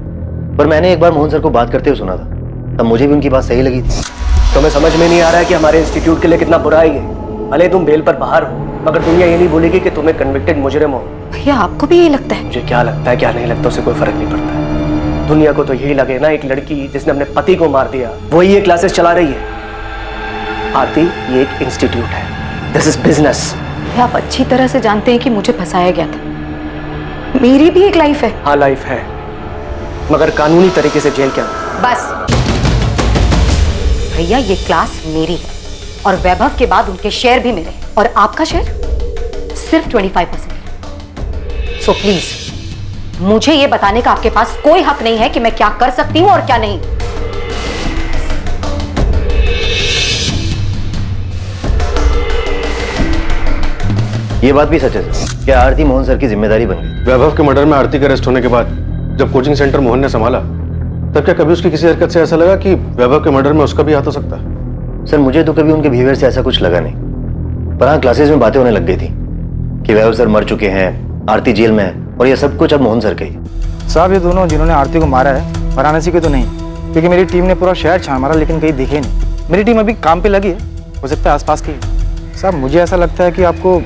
पर मैंने एक बार मोहन सर को बात करते हुए सुना था, तब मुझे भी उनकी बात सही लगी थी। तुम्हें समझ में नहीं आ रहा है कि हमारे इंस्टीट्यूट के लिए कितना बुरा है ये? भले तुम बेल पर बाहर हो, मगर दुनिया ये नहीं बोलेगी कि तुम्हें कन्विक्टेड मुजरिम हो। भैया आपको भी यही लगता है? मुझे क्या लगता है क्या नहीं लगता उससे कोई फर्क नहीं पड़ता है। दुनिया को तो यही लगे ना, एक लड़की जिसने अपने पति को मार दिया वही ये क्लासेस चला रही है। आरती, ये एक इंस्टीट्यूट है, दिस इज बिजनेस। आप अच्छी तरह से जानते हैं कि मुझे फंसाया गया था। मेरी भी एक लाइफ है। हाँ लाइफ है, मगर कानूनी तरीके से जेल के अंदर। बस भैया, ये क्लास मेरी है और वैभव के बाद उनके शेयर भी मेरे, और आपका शेयर सिर्फ 25% है। सो प्लीज मुझे ये बताने का आपके पास कोई हक नहीं है कि मैं क्या कर सकती हूं और क्या नहीं। ये बात भी सच है सर, क्या आरती मोहन सर की जिम्मेदारी बन गई? वैभव के मर्डर में आरती के अरेस्ट होने के बाद जब कोचिंग सेंटर मोहन ने संभाला, तब क्या कभी उसकी किसी हरकत से ऐसा लगा कि वैभव के मर्डर में उसका भी हाथ हो सकता है? सर मुझे तो कभी उनके बिहेवियर से ऐसा कुछ लगा नहीं, पर हाँ क्लासेस में बातें होने लग गई थी कि वैभव सर मर चुके हैं, आरती जेल में है, और ये सब कुछ अब मोहन सर का ही। साहब ये दोनों जिन्होंने आरती को मारा है वाराणसी के तो नहीं, क्योंकि मेरी टीम ने पूरा शहर छान मारा लेकिन कहीं दिखे नहीं। मेरी टीम अभी काम पे लगी है, हो सकता है आसपास की है। साहब मुझे ऐसा लगता है कि आपको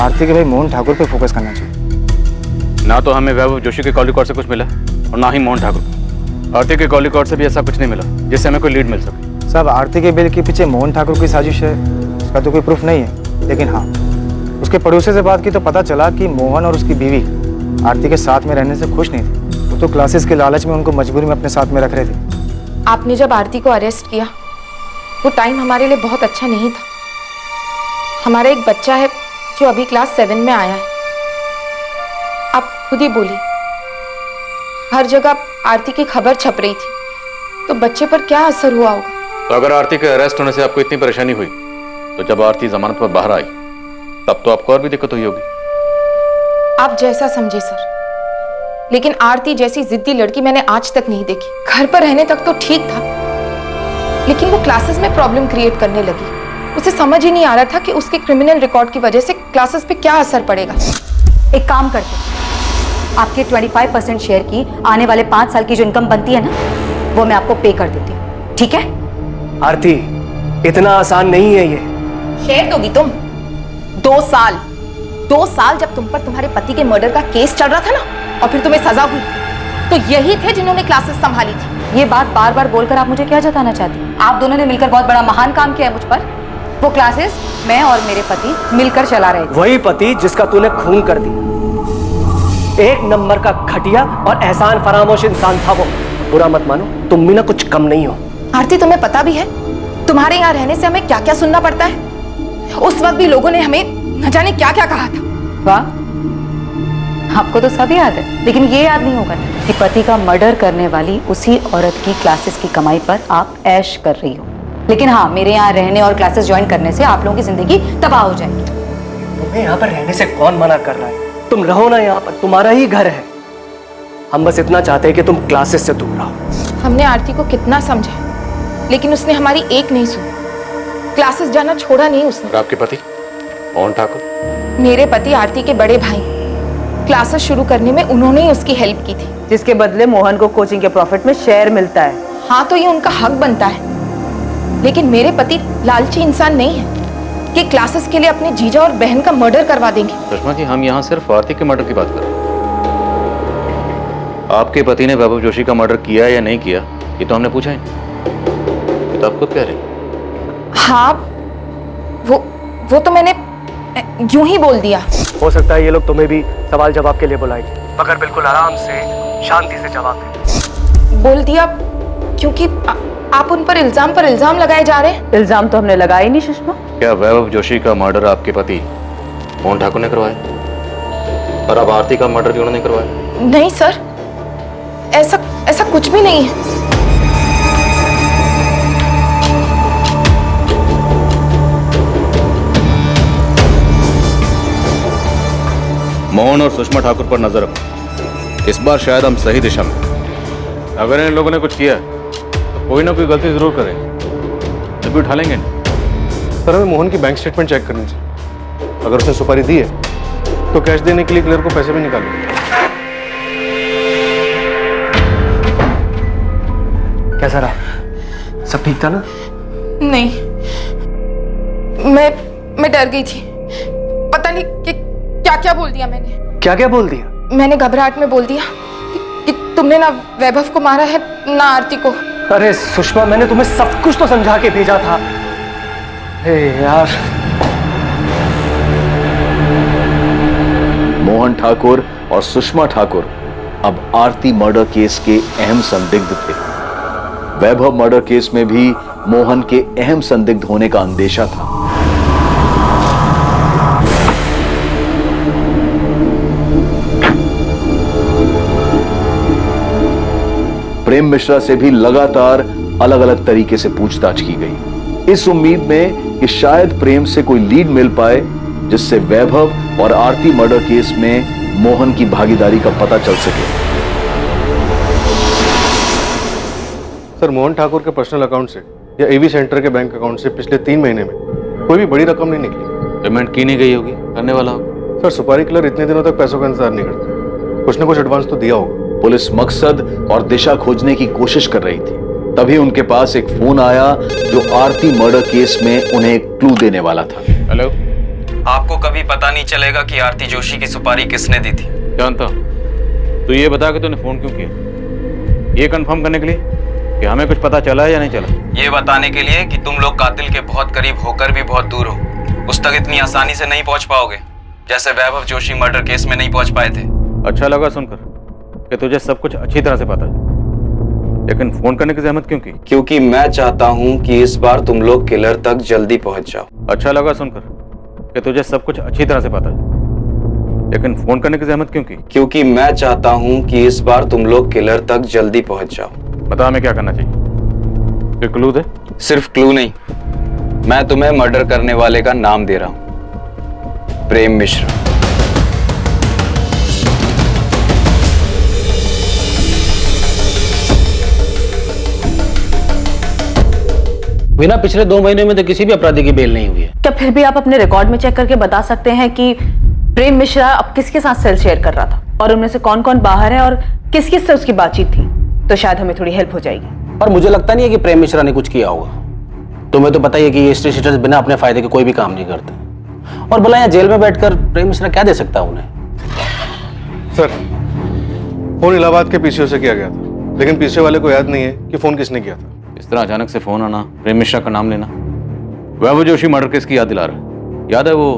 आरती के भाई मोहन ठाकुर पे फोकस करना चाहिए। ना तो हमें वैभव जोशी के कॉल रिकॉर्ड से कुछ मिला और ना ही मोहन ठाकुर। आरती के कॉल रिकॉर्ड से भी ऐसा कुछ नहीं मिला जिससे हमें कोई लीड मिल सके। साहब आरती के बेल के पीछे मोहन ठाकुर की साजिश है, उसका तो कोई प्रूफ नहीं है, लेकिन हाँ उसके पड़ोसी से बात की तो पता चला कि मोहन और उसकी बीवी आरती के साथ में रहने से खुश नहीं थे। वो तो क्लासेस के लालच में उनको मजबूरी में अपने साथ में रख रहे थे। आपने जब आरती को अरेस्ट किया वो टाइम हमारे लिए बहुत अच्छा नहीं था। हमारा एक बच्चा है जो अभी क्लास 7 में आया है। आप खुद ही बोली, हर जगह आरती की खबर छप रही थी, तो बच्चे पर क्या असर हुआ होगा? तो अगर आरती के अरेस्ट होने से आपको इतनी परेशानी हुई, तो जब आरती जमानत पर बाहर आई तब तो आपको और भी दिक्कत हुई होगी। आप जैसा समझे सर, लेकिन आरती जैसी जिद्दी लड़की मैंने आज तक नहीं देखी। घर पर रहने तक तो ठीक था, लेकिन वो क्लासेस में प्रॉब्लम क्रिएट करने लगी। उसे समझ ही नहीं आ रहा था कि उसके क्रिमिनल रिकॉर्ड की वजह से क्लासेस पे क्या असर पड़ेगा। एक काम करते, आपके 25% शेयर की आने वाले 5 साल की जो इनकम बनती है ना, वो मैं आपको पे कर देती हूँ, ठीक है? आरती, इतना आसान नहीं है ये। शेयर दोगी तुम? 2 साल जब तुम पर तुम्हारे पति के मर्डर का केस चल रहा था ना, और फिर तुम्हें सजा हुई, तो यही थे जिन्होंने क्लासेस संभाली थी। ये बात बार बार बोलकर आप मुझे क्या जताना चाहती हैं? आप दोनों ने मिलकर बहुत बड़ा महान काम किया है मुझ पर। वो क्लासेस मैं और मेरे पति मिलकर चला रहे थे। वही पति जिसका तूने खून कर दिया। 1 नंबर का घटिया और एहसान फरामोश इंसान था वो। बुरा मत मानो, तुम भी ना कुछ कम नहीं हो। आरती, तुम्हें पता भी है तुम्हारे यहाँ रहने से हमें क्या क्या सुनना पड़ता है? उस वक्त भी लोगों ने हमें न जाने क्या क्या कहा था। वाह, आपको तो सब याद है, लेकिन ये याद नहीं होगा कि पति का मर्डर करने वाली उसी औरत की क्लासेस की कमाई पर आप ऐश कर रही हो। लेकिन हाँ, मेरे यहाँ रहने और क्लासेस ज्वाइन करने से आप लोगों की जिंदगी तबाह हो जाएगी। तुम्हें यहाँ पर रहने से कौन मना कर रहा है? तुम रहो ना यहाँ पर, तुम्हारा ही घर है। हम बस इतना चाहते हैं कि तुम क्लासेस से दूर रहो। हमने आरती को कितना समझा, लेकिन उसने हमारी एक नहीं सुनी। क्लासेस जाना छोड़ा नहीं उसने। और आपके पति मोहन ठाकुर? मेरे पति आरती के बड़े भाई, क्लासेस शुरू करने में उन्होंने ही उसकी हेल्प की थी। जिसके बदले मोहन को कोचिंग के प्रॉफिट में शेयर मिलता है। हाँ तो ये उनका हक बनता है, लेकिन मेरे पति लालची इंसान नहीं है कि क्लासेस के लिए अपने जीजा और बहन का मर्डर करवा देंगे। सुषमा जी, हम यहाँ सिर्फ आरती के मर्डर की बात कर रहे हैं। आपके पति ने वैभव जोशी का मर्डर किया या नहीं किया ये तो हमने पूछा ही नहीं, ये तो आप खुद कह रहे हैं। हाँ वो तो मैंने यूं ही बोल दिया। हो सकता है ये लोग तुम्हें भी सवाल जवाब के लिए बुलाएंगे, मगर बिल्कुल आराम से शांति से जवाब दें। बोल दिया क्योंकि आप उन पर इल्जाम लगाए जा रहे हैं। इल्जाम तो हमने लगाया ही नहीं सुषमा। क्या वैभव जोशी का मर्डर आपके पति मोहन ठाकुर ने करवाया और अब आरती का मर्डर भी उन्होंने करवाया? नहीं सर, ऐसा कुछ भी नहीं है। मोहन और सुषमा ठाकुर पर नजर रखो, इस बार शायद हम सही दिशा में। अगर इन लोगों ने कुछ किया तो कोई ना कोई गलती जरूर करें, तभी उठा लेंगे। सर हमें मोहन की बैंक स्टेटमेंट चेक करनी चाहिए। अगर उसने सुपारी दी है तो कैश देने के लिए क्लियर को पैसे भी निकालो। कैसा रहा? सब ठीक था ना? नहीं, मैं डर गई थी। पता नहीं कि क्या बोल दिया मैंने। क्या बोल दिया? मैंने घबराहट में बोल दिया कि तुमने ना वैभव को मारा है ना आरती को। अरे सुषमा, मैंने तुम्हें सब कुछ तो समझा के भेजा था। हे यार। मोहन ठाकुर और सुषमा ठाकुर अब आरती मर्डर केस के अहम संदिग्ध थे। वैभव मर्डर केस में भी मोहन के अहम संदिग्ध होने का अंदेशा था। प्रेम मिश्रा से भी लगातार अलग अलग तरीके से पूछताछ की गई, इस उम्मीद में कि शायद प्रेम से कोई लीड मिल पाए जिससे वैभव और आरती मर्डर केस में मोहन की भागीदारी का पता चल सके। सर मोहन ठाकुर के पर्सनल अकाउंट से या एवी सेंटर के बैंक अकाउंट से पिछले 3 महीने में कोई भी बड़ी रकम नहीं निकली। पेमेंट की नहीं गई होगी, करने वाला होगा। सर सुपारी किलर इतने दिनों तक पैसों का इंतजार नहीं करता, कुछ ना कुछ एडवांस तो दिया होगा। पुलिस मकसद और दिशा खोजने की कोशिश कर रही थी, तभी उनके पास एक फोन आया जो आरती मर्डर केस में उन्हें एक क्लू देने वाला था। हेलो, आपको कभी पता नहीं चलेगा कि आरती जोशी की सुपारी किसने दी थी। जानता हूं, तो ये बता के तूने फोन क्यों किया? ये कंफर्म करने के लिए कि हमें कुछ पता चला है या नहीं चला? ये बताने के लिए कि तुम लोग कातिल के बहुत करीब होकर भी बहुत दूर हो, उस तक इतनी आसानी से नहीं पहुंच पाओगे जैसे वैभव जोशी मर्डर केस में नहीं पहुंच पाए थे। अच्छा लगा सुनकर कि तुझे सब कुछ अच्छी तरह से पता है, लेकिन फोन करने की जहमत क्यों की? क्योंकि मैं चाहता हूं कि इस बार तुम लोग किलर तक जल्दी पहुंच जाओ। अच्छा लगा सुनकर कि तुझे सब कुछ अच्छी तरह से पता है, लेकिन फोन करने की जहमत क्यों की? क्योंकि मैं चाहता हूं कि इस बार तुम लोग किलर तक जल्दी पहुंच जाओ। बता हमें क्या करना चाहिए? फिर क्लू दे। सिर्फ क्लू नहीं, मैं तुम्हें मर्डर करने वाले का नाम दे रहा हूं, प्रेम मिश्रा। बिना पिछले 2 महीने में तो किसी भी अपराधी की बेल नहीं हुई है। क्या फिर भी आप अपने रिकॉर्ड में चेक करके बता सकते हैं कि प्रेम मिश्रा अब किसके साथ सेल शेयर कर रहा था और उनमें से कौन कौन बाहर है और किस किस से उसकी बातचीत थी? तो शायद हमें थोड़ी हेल्प हो जाएगी। पर मुझे लगता नहीं है कि प्रेम मिश्रा ने कुछ किया होगा। तुम्हें तो पता ही है कि ये स्टेट शीटर्स बिना अपने फायदे के कोई भी काम नहीं करते, और भला यहाँ जेल में बैठकर प्रेम मिश्रा क्या दे सकता है उन्हें? सर फोन इलाहाबाद के पीसीओ से किया गया था, लेकिन पीसीओ वाले को याद नहीं है कि फोन किसने किया था। इस तरह अचानक से फोन आना, प्रेम मिश्रा का नाम लेना, वैभव जोशी मर्डर केस की याद दिला रहा है। याद है वो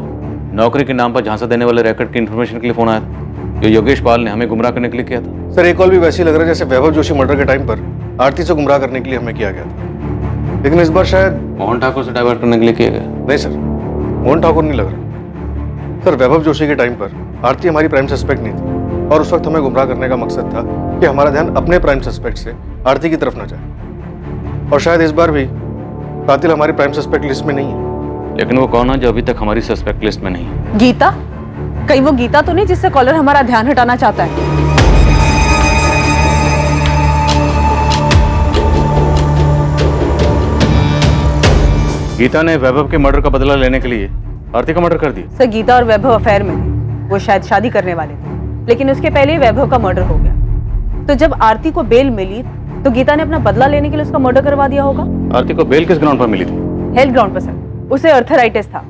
नौकरी के नाम पर झांसा देने वाले रैकेट की इन्फॉर्मेशन के लिए फोन आया था जो योगेश पाल ने हमें गुमराह करने के लिए किया था? सर एक कॉल भी वैसे ही लग रहा है जैसे वैभव जोशी मर्डर के टाइम पर आरती से गुमराह करने के लिए हमें किया गया था, लेकिन इस बार शायद मोहन ठाकुर से डाइवर्ट करने के लिए किया गया। नहीं सर, मोहन ठाकुर नहीं लग रहा। सर वैभव जोशी के टाइम पर आरती हमारी प्राइम सस्पेक्ट नहीं थी, और उस वक्त हमें गुमराह करने का मकसद था कि हमारा ध्यान अपने प्राइम सस्पेक्ट से आरती की तरफ न जाए, और शायद इस बार भी कातिल हमारी प्राइम सस्पेक्ट लिस्ट में नहीं है। लेकिन वो कौन है जो अभी तक हमारी सस्पेक्ट लिस्ट में नहीं है? गीता? कहीं वो गीता तो नहीं जिससे कॉलर हमारा ध्यान हटाना चाहता है? गीता ने वैभव के मर्डर का बदला लेने के लिए आरती का मर्डर कर दिया। सर गीता और वैभव अफेयर में थे, वो शायद शादी करने वाले थे, लेकिन उसके पहले ही वैभव का मर्डर हो गया। तो जब आरती को बेल मिली तो गीता ने अपना बदला लेने के लिए उसका मर्डर करवा दिया होगा। आरती को बेल किस ग्राउंड पर मिली थी? हेल्थ ग्राउंड पर सर। उसे अर्थराइटिस था।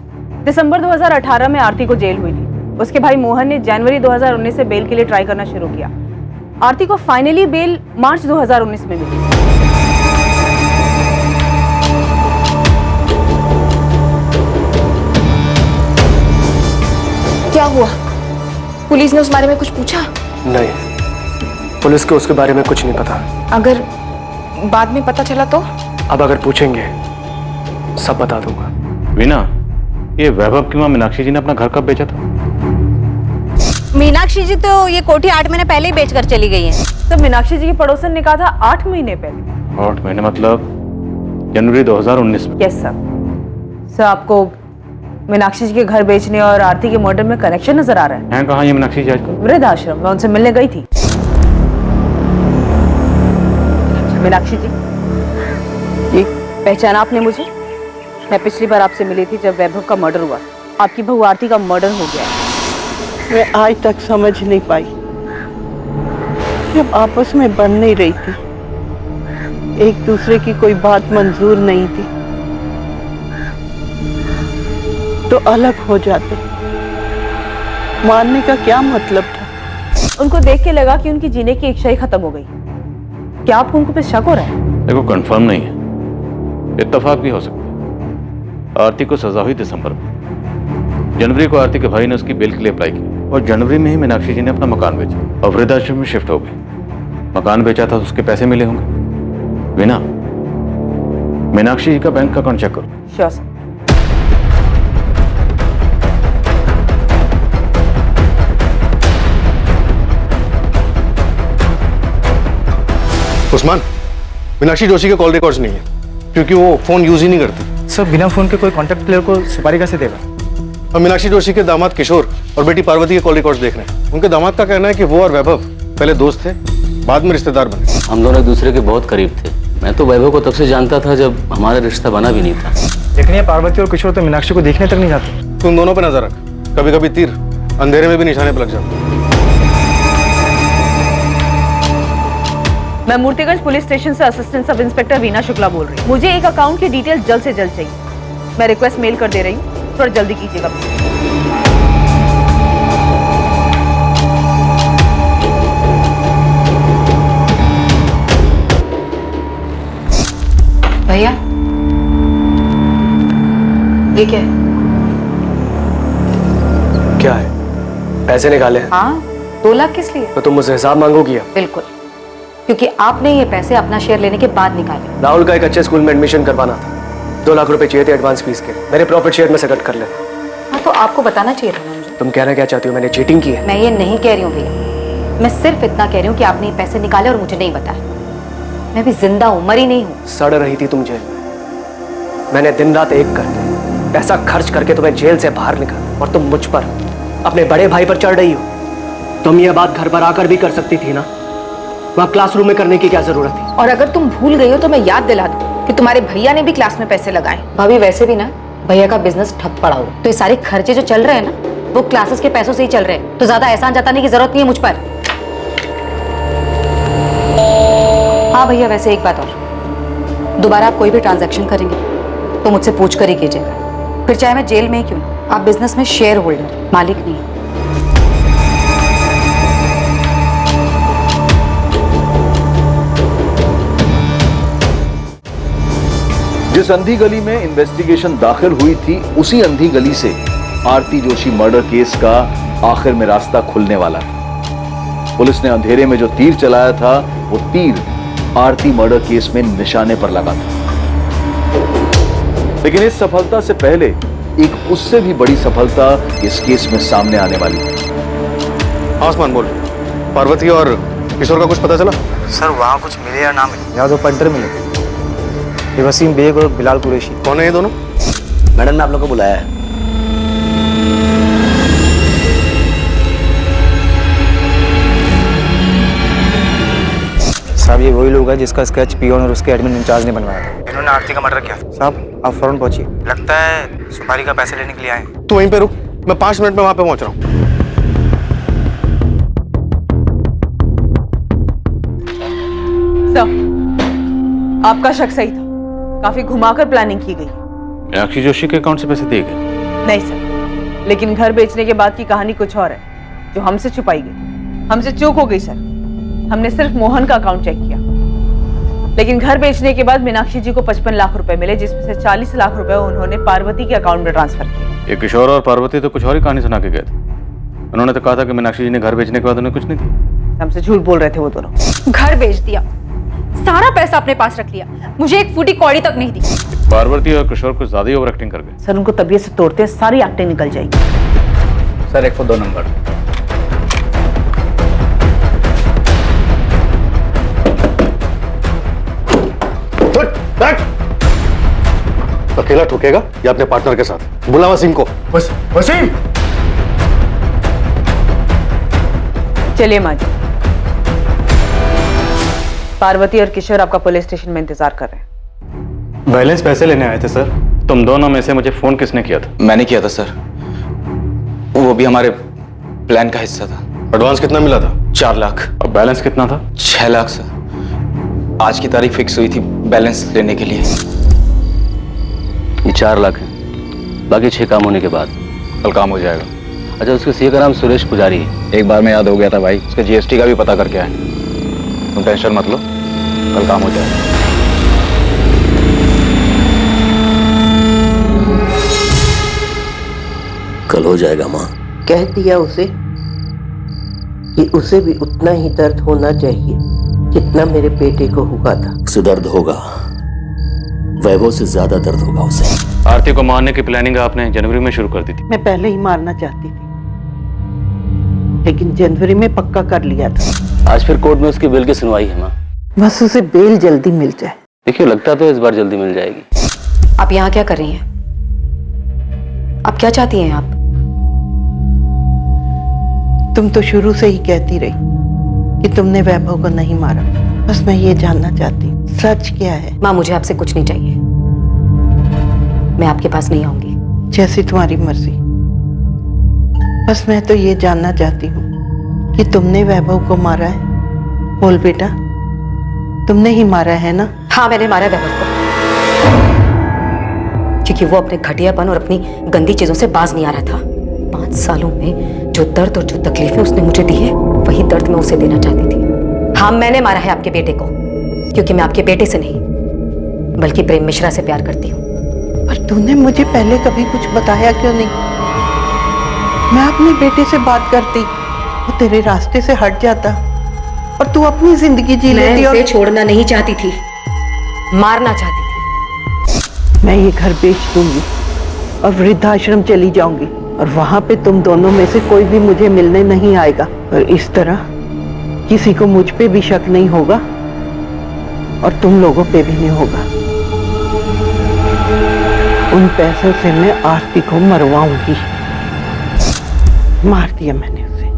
दिसंबर 2018 में आरती को जेल हुई थी। उसके भाई मोहन ने जनवरी 2019 से बेल के लिए ट्राई करना शुरू किया। आरती को फाइनली बेल मार्च 2019 में मिली। क्या हुआ? पुलिस ने उस बारे में कुछ पूछा? नहीं, पुलिस को उसके बारे में कुछ नहीं पता। अगर बाद में पता चला तो? अब अगर पूछेंगे सब बता दूंगा। वीना, ये वैभव की मां मीनाक्षी जी ने अपना घर कब बेचा था? मीनाक्षी जी तो ये कोठी 8 महीने पहले ही बेचकर चली गई है। तो मीनाक्षी जी की पड़ोसन ने कहा था 8 महीने पहले। 8 महीने मतलब जनवरी 2019 में? Yes sir. सर आपको मीनाक्षी जी के घर बेचने और आरती के मर्डर में कनेक्शन नजर आ रहा है? कहाँ ये मीनाक्षी जी आजकल? वृद्ध आश्रम में उनसे मिलने गई थी। मीनाक्षी जी, ये पहचाना आपने मुझे? मैं पिछली बार आपसे मिली थी जब वैभव का मर्डर हुआ। आपकी बहू आरती का मर्डर हो गया है। मैं आज तक समझ नहीं पाई, जब आपस में बन नहीं रही थी, एक दूसरे की कोई बात मंजूर नहीं थी तो अलग हो जाते। मारने का क्या मतलब था? उनको देख के लगा कि उनकी जीने की इच्छा ही खत्म हो गई। क्या आपको उनको पे शक हो रहा है? देखो, कंफर्म नहीं है, इत्तेफाक भी हो सकता है। आरती को सजा हुई दिसंबर में। जनवरी को आरती के भाई ने उसकी बेल के लिए अप्लाई किया और जनवरी में ही मीनाक्षी जी ने अपना मकान बेचा और वृद्धाश्रम में शिफ्ट हो गए। मकान बेचा था तो उसके पैसे मिले होंगे। वीना, मीनाक्षी जी का बैंक अकाउंट चेक करो। Sure sir. उस्मान, मीनाक्षी जोशी के कॉल रिकॉर्ड्स नहीं है क्योंकि वो फोन यूज ही नहीं करती। सर बिना फोन के कोई कॉन्टैक्ट प्लेयर को सुपारी कैसे देगा? हम मीनाक्षी जोशी के दामाद किशोर और बेटी पार्वती के कॉल रिकॉर्ड्स देख रहे हैं। उनके दामाद का कहना है कि वो और वैभव पहले दोस्त थे, बाद में रिश्तेदार बने। हम दोनों एक दूसरे के बहुत करीब थे। मैं तो वैभव को तब से जानता था जब हमारा रिश्ता बना भी नहीं था। देखनी है, पार्वती और किशोर तो मीनाक्षी को देखने तक नहीं जाते। तुम दोनों पे नजर रख, कभी कभी तीर अंधेरे में भी निशाने पर लग जाता। मैं मूर्तिगंज पुलिस स्टेशन से assistant sub inspector Veena Shukla बोल रही हूँ। मुझे एक अकाउंट की डिटेल जल्द से जल्द चाहिए। मैं रिक्वेस्ट मेल कर दे रही हूँ, थोड़ा जल्दी कीजिएगा। भैया, ये क्या है? क्या है? पैसे निकाले हैं। हाँ, 2 लाख किस लिए? तो तुम मुझसे हिसाब मांगोगी? बिल्कुल, क्योंकि आपने ये पैसे अपना शेयर लेने के बाद निकाले। राहुल का एक अच्छे स्कूल में एडमिशन करवाना था, 2 लाख रुपए चाहिए थे एडवांस फीस के। मेरे प्रॉफिट शेयर में से कट कर ले। हाँ, तो आपको बताना चाहिए था ना मुझे। तुम कहना क्या चाहती हो? मैंने चीटिंग की है? मैं ये नहीं कह रही हूँ भैया, मैं सिर्फ इतना कह रही हूँ कि आपने ये पैसे निकाले और मुझे नहीं बताया। मैं भी जिंदा हूँ, मरी नहीं हूँ। सड़ रही थी तुम जेल में, मैंने दिन रात एक करके पैसा खर्च करके तुम्हें जेल से बाहर निकाला और तुम मुझ पर, अपने बड़े भाई पर चढ़ रही हो। तुम ये बात घर पर आकर भी कर सकती थी ना, वहाँ क्लासरूम में करने की क्या जरूरत थी? और अगर तुम भूल गई हो तो मैं याद दिला दूं कि तुम्हारे भैया ने भी क्लास में पैसे लगाए। भाभी, वैसे भी ना भैया का बिजनेस ठप पड़ा हुआ, तो ये सारे खर्चे जो चल रहे हैं ना वो क्लासेस के पैसों से ही चल रहे हैं, तो ज्यादा एहसान जताने की जरूरत नहीं है मुझ पर। हाँ भैया, वैसे एक बात और, दोबारा आप कोई भी ट्रांजैक्शन करेंगे तो मुझसे पूछ कर ही कीजिएगा, फिर चाहे मैं जेल में ही क्यों ना। आप बिजनेस में शेयर होल्डर, मालिक नहीं। जिस अंधी गली में इन्वेस्टिगेशन दाखिल हुई थी, उसी अंधी गली से आरती जोशी मर्डर केस का आखिर में रास्ता खुलने वाला था। पुलिस ने अंधेरे में जो तीर चलाया था, वो तीर आरती मर्डर केस में निशाने पर लगा था। लेकिन इस सफलता से पहले एक उससे भी बड़ी सफलता इस केस में सामने आने वाली है। आसमान बोल, पार्वती और किशोर का कुछ पता चला? सर वहाँ कुछ मिले या ना मिले, यहाँ 2 पंटर मिले, ये वसीम बेग और बिलाल कुरैशी। कौन है ये दोनों? मैडम ने आप लोगों को बुलाया है। साहब ये वही लोग हैं जिसका स्केच पियोन और उसके एडमिन इंचार्ज ने बनवाया था। इन्होंने आरती का मर्डर किया। साहब आप फौरन पहुंचिए, लगता है सुपारी का पैसे लेने के लिए आए। तू वहीं पे रुक, मैं 5 मिनट में वहां पे पहुंच रहा हूं। सर, आपका शक सही था। काफी घुमाकर प्लानिंग की गई। मीनाक्षी जोशी के अकाउंट से पैसे दिए गए? नहीं सर, लेकिन घर बेचने के बाद की कहानी कुछ और है, जो हमसे छुपाई गई। हमसे चूक हो गई सर। हमने सिर्फ मोहन का अकाउंट चेक किया, लेकिन घर बेचने के बाद मीनाक्षी जी को 55 लाख रुपए मिले, जिसमें से 40 लाख रुपए उन्होंने पार्वती के अकाउंट में ट्रांसफर किए। ये किशोर और पार्वती तो कुछ और ही कहानी सुना के गए थे। उन्होंने तो कहा था कि मीनाक्षी जी ने घर बेचने के बाद उन्हें कुछ नहीं दिया। हमसे झूठ बोल रहे थे वो दोनों। घर बेच दिया, सारा पैसा अपने पास रख लिया, मुझे एक फूटी कौड़ी तक नहीं दी। पार्वती और किशोर कुछ ज्यादा ही ओवर एक्टिंग कर गए। सर, उनको तबीयत से तोड़ते सारी एक्टिंग निकल जाएगी। Sir 102 number. अकेला ठोकेगा या अपने पार्टनर के साथ? बुला वसीम को। वसीम! चलिए माँ जी। पार्वती और किशोर आपका पुलिस स्टेशन में इंतजार कर रहे हैं। बैलेंस पैसे लेने आए थे सर। तुम दोनों में से मुझे फोन किसने किया था? मैंने किया था सर, वो भी हमारे प्लान का हिस्सा था। एडवांस कितना मिला था? 4 लाख। और बैलेंस कितना था? 6 लाख सर। आज की तारीख फिक्स हुई थी बैलेंस लेने के लिए। ये 4 लाख है, बाकी 6 काम होने के बाद कल काम हो जाएगा। अच्छा, उसके सीए का नाम सुरेश पुजारी है। एक बार में याद हो गया था भाई, उसके जीएसटी का भी पता करके आए। तुम टेंशन मत लो, कल काम हो जाएगा। कल हो जाएगा माँ। कह दिया उसे कि उसे भी उतना ही दर्द होना चाहिए जितना मेरे बेटे को हुआ था। उसे दर्द होगा, वैभव से ज्यादा दर्द होगा उसे। आरती को मारने की प्लानिंग आपने जनवरी में शुरू कर दी थी। मैं पहले ही मारना चाहती थी, लेकिन जनवरी में पक्का कर लिया था। आज फिर कोर्ट में उसकी बेल की सुनवाई है माँ। बस उसे बेल जल्दी मिल जाए। देखिए, लगता तो इस बार जल्दी मिल जाएगी। आप यहाँ क्या कर रही हैं? आप क्या चाहती हैं आप? तुम तो शुरू से ही कहती रही कि तुमने वैभव को नहीं मारा। बस मैं ये जानना चाहती हूँ, सच क्या है? माँ, मुझे आपसे कुछ नहीं चाहिए। मैं आपके पास नहीं आऊंगी। जैसी तुम्हारी मर्जी। बस मैं तो ये जानना चाहती हूँ कि तुमने वैभव को मारा है। बोल बेटा, तुमने ही मारा है ना? हाँ, मैंने मारा वैभव को, क्योंकि वो अपने घटियापन और अपनी गंदी चीजों से बाज नहीं आ रहा था। 5 सालों में जो दर्द और जो तकलीफें उसने मुझे दी है, वही दर्द मैं उसे देना चाहती थी। हाँ, मैंने मारा है आपके बेटे को, क्योंकि मैं आपके बेटे से नहीं बल्कि प्रेम मिश्रा से प्यार करती हूँ। पर तूने मुझे पहले कभी कुछ बताया क्यों नहीं? मैं अपने बेटे से बात करती, वो तेरे रास्ते से हट जाता और तू अपनी जिंदगी जी लेती। मैं उसे छोड़ना नहीं चाहती थी, मारना चाहती थी। मैं ये घर बेच दूंगी और वृद्धाश्रम चली जाऊंगी, और वहां पे तुम दोनों में से कोई भी मुझे मिलने नहीं आएगा। और इस तरह किसी को मुझ पे भी शक नहीं होगा और तुम लोगों पे भी नहीं होगा। उन पैसों से मैं आरती को मरवाऊंगी। मार दिया मैंने उसे,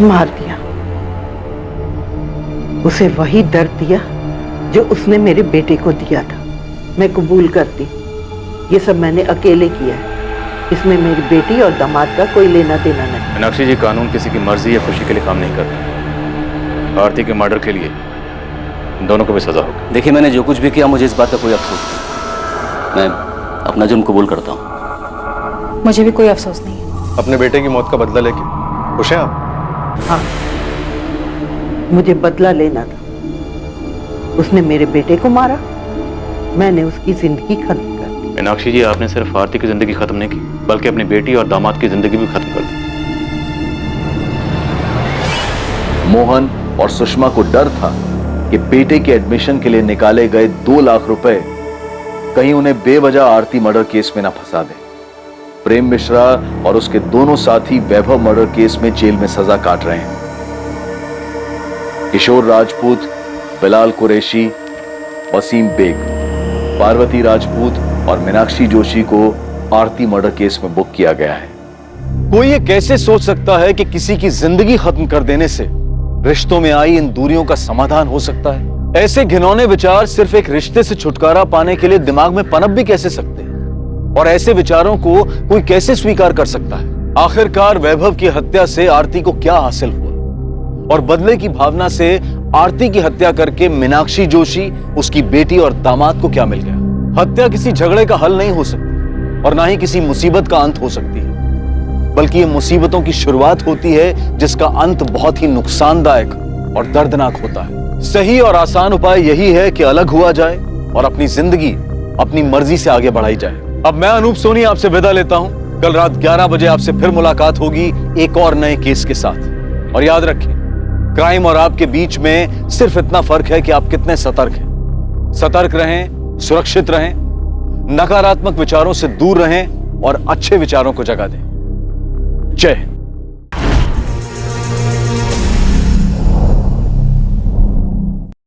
मार दिया। उसे वही दर्द दिया जो उसने मेरे बेटे को दिया था। मैं कबूल करती, ये सब मैंने अकेले किया है। इसमें मेरी बेटी और दामाद का कोई लेना देना नहीं। मीनाक्षी जी, कानून किसी की मर्जी या खुशी के लिए काम नहीं करता। आरती के मर्डर के लिए दोनों को भी सजा होगी। देखिए, मैंने जो कुछ भी किया, मुझे इस बात का कोई अफसोस नहीं। मैं अपना जुर्म कबूल करता हूँ। मुझे भी कोई अफसोस नहीं है। अपने बेटे की मौत का बदला लेके खुश हैं आप? हाँ, मुझे बदला लेना था। उसने मेरे बेटे को मारा, मैंने उसकी जिंदगी खत्म कर दी। मीनाक्षी जी, आपने सिर्फ आरती की जिंदगी खत्म नहीं की, बल्कि अपनी बेटी और दामाद की जिंदगी भी खत्म कर दी। मोहन और सुषमा को डर था कि बेटे के एडमिशन के लिए निकाले गए 2 लाख रुपए कहीं उन्हें बेवजह आरती मर्डर केस में ना फंसा दे। प्रेम मिश्रा और उसके दोनों साथी वैभव मर्डर केस में जेल में सजा काट रहे हैं। किशोर राजपूत, बिलाल कुरैशी, वसीम बेग, पार्वती राजपूत और मीनाक्षी जोशी को आरती मर्डर केस में बुक किया गया है। कोई ये कैसे सोच सकता है कि किसी की जिंदगी खत्म कर देने से रिश्तों में आई इन दूरियों का समाधान हो सकता है? ऐसे घिनौने विचार सिर्फ एक रिश्ते से छुटकारा पाने के लिए दिमाग में पनप भी कैसे सकते हैं? और ऐसे विचारों को कोई कैसे स्वीकार कर सकता है? आखिरकार वैभव की हत्या से आरती को क्या हासिल हुआ और बदले की भावना से आरती की हत्या करके मीनाक्षी जोशी, उसकी बेटी और दामाद को क्या मिल गया? हत्या किसी झगड़े का हल नहीं हो सकती और ना ही किसी मुसीबत का अंत हो सकती है, बल्कि ये मुसीबतों की शुरुआत होती है जिसका अंत बहुत ही नुकसानदायक और दर्दनाक होता है। सही और आसान उपाय यही है कि अलग हुआ जाए और अपनी जिंदगी अपनी मर्जी से आगे बढ़ाई जाए। अब मैं अनूप सोनी आपसे विदा लेता हूं। कल रात 11 बजे आपसे फिर मुलाकात होगी एक और नए केस के साथ। और याद रखें, क्राइम और आपके बीच में सिर्फ इतना फर्क है कि आप कितने सतर्क हैं। सतर्क रहें, सुरक्षित रहें, नकारात्मक विचारों से दूर रहें और अच्छे विचारों को जगह दें। जय हिंद।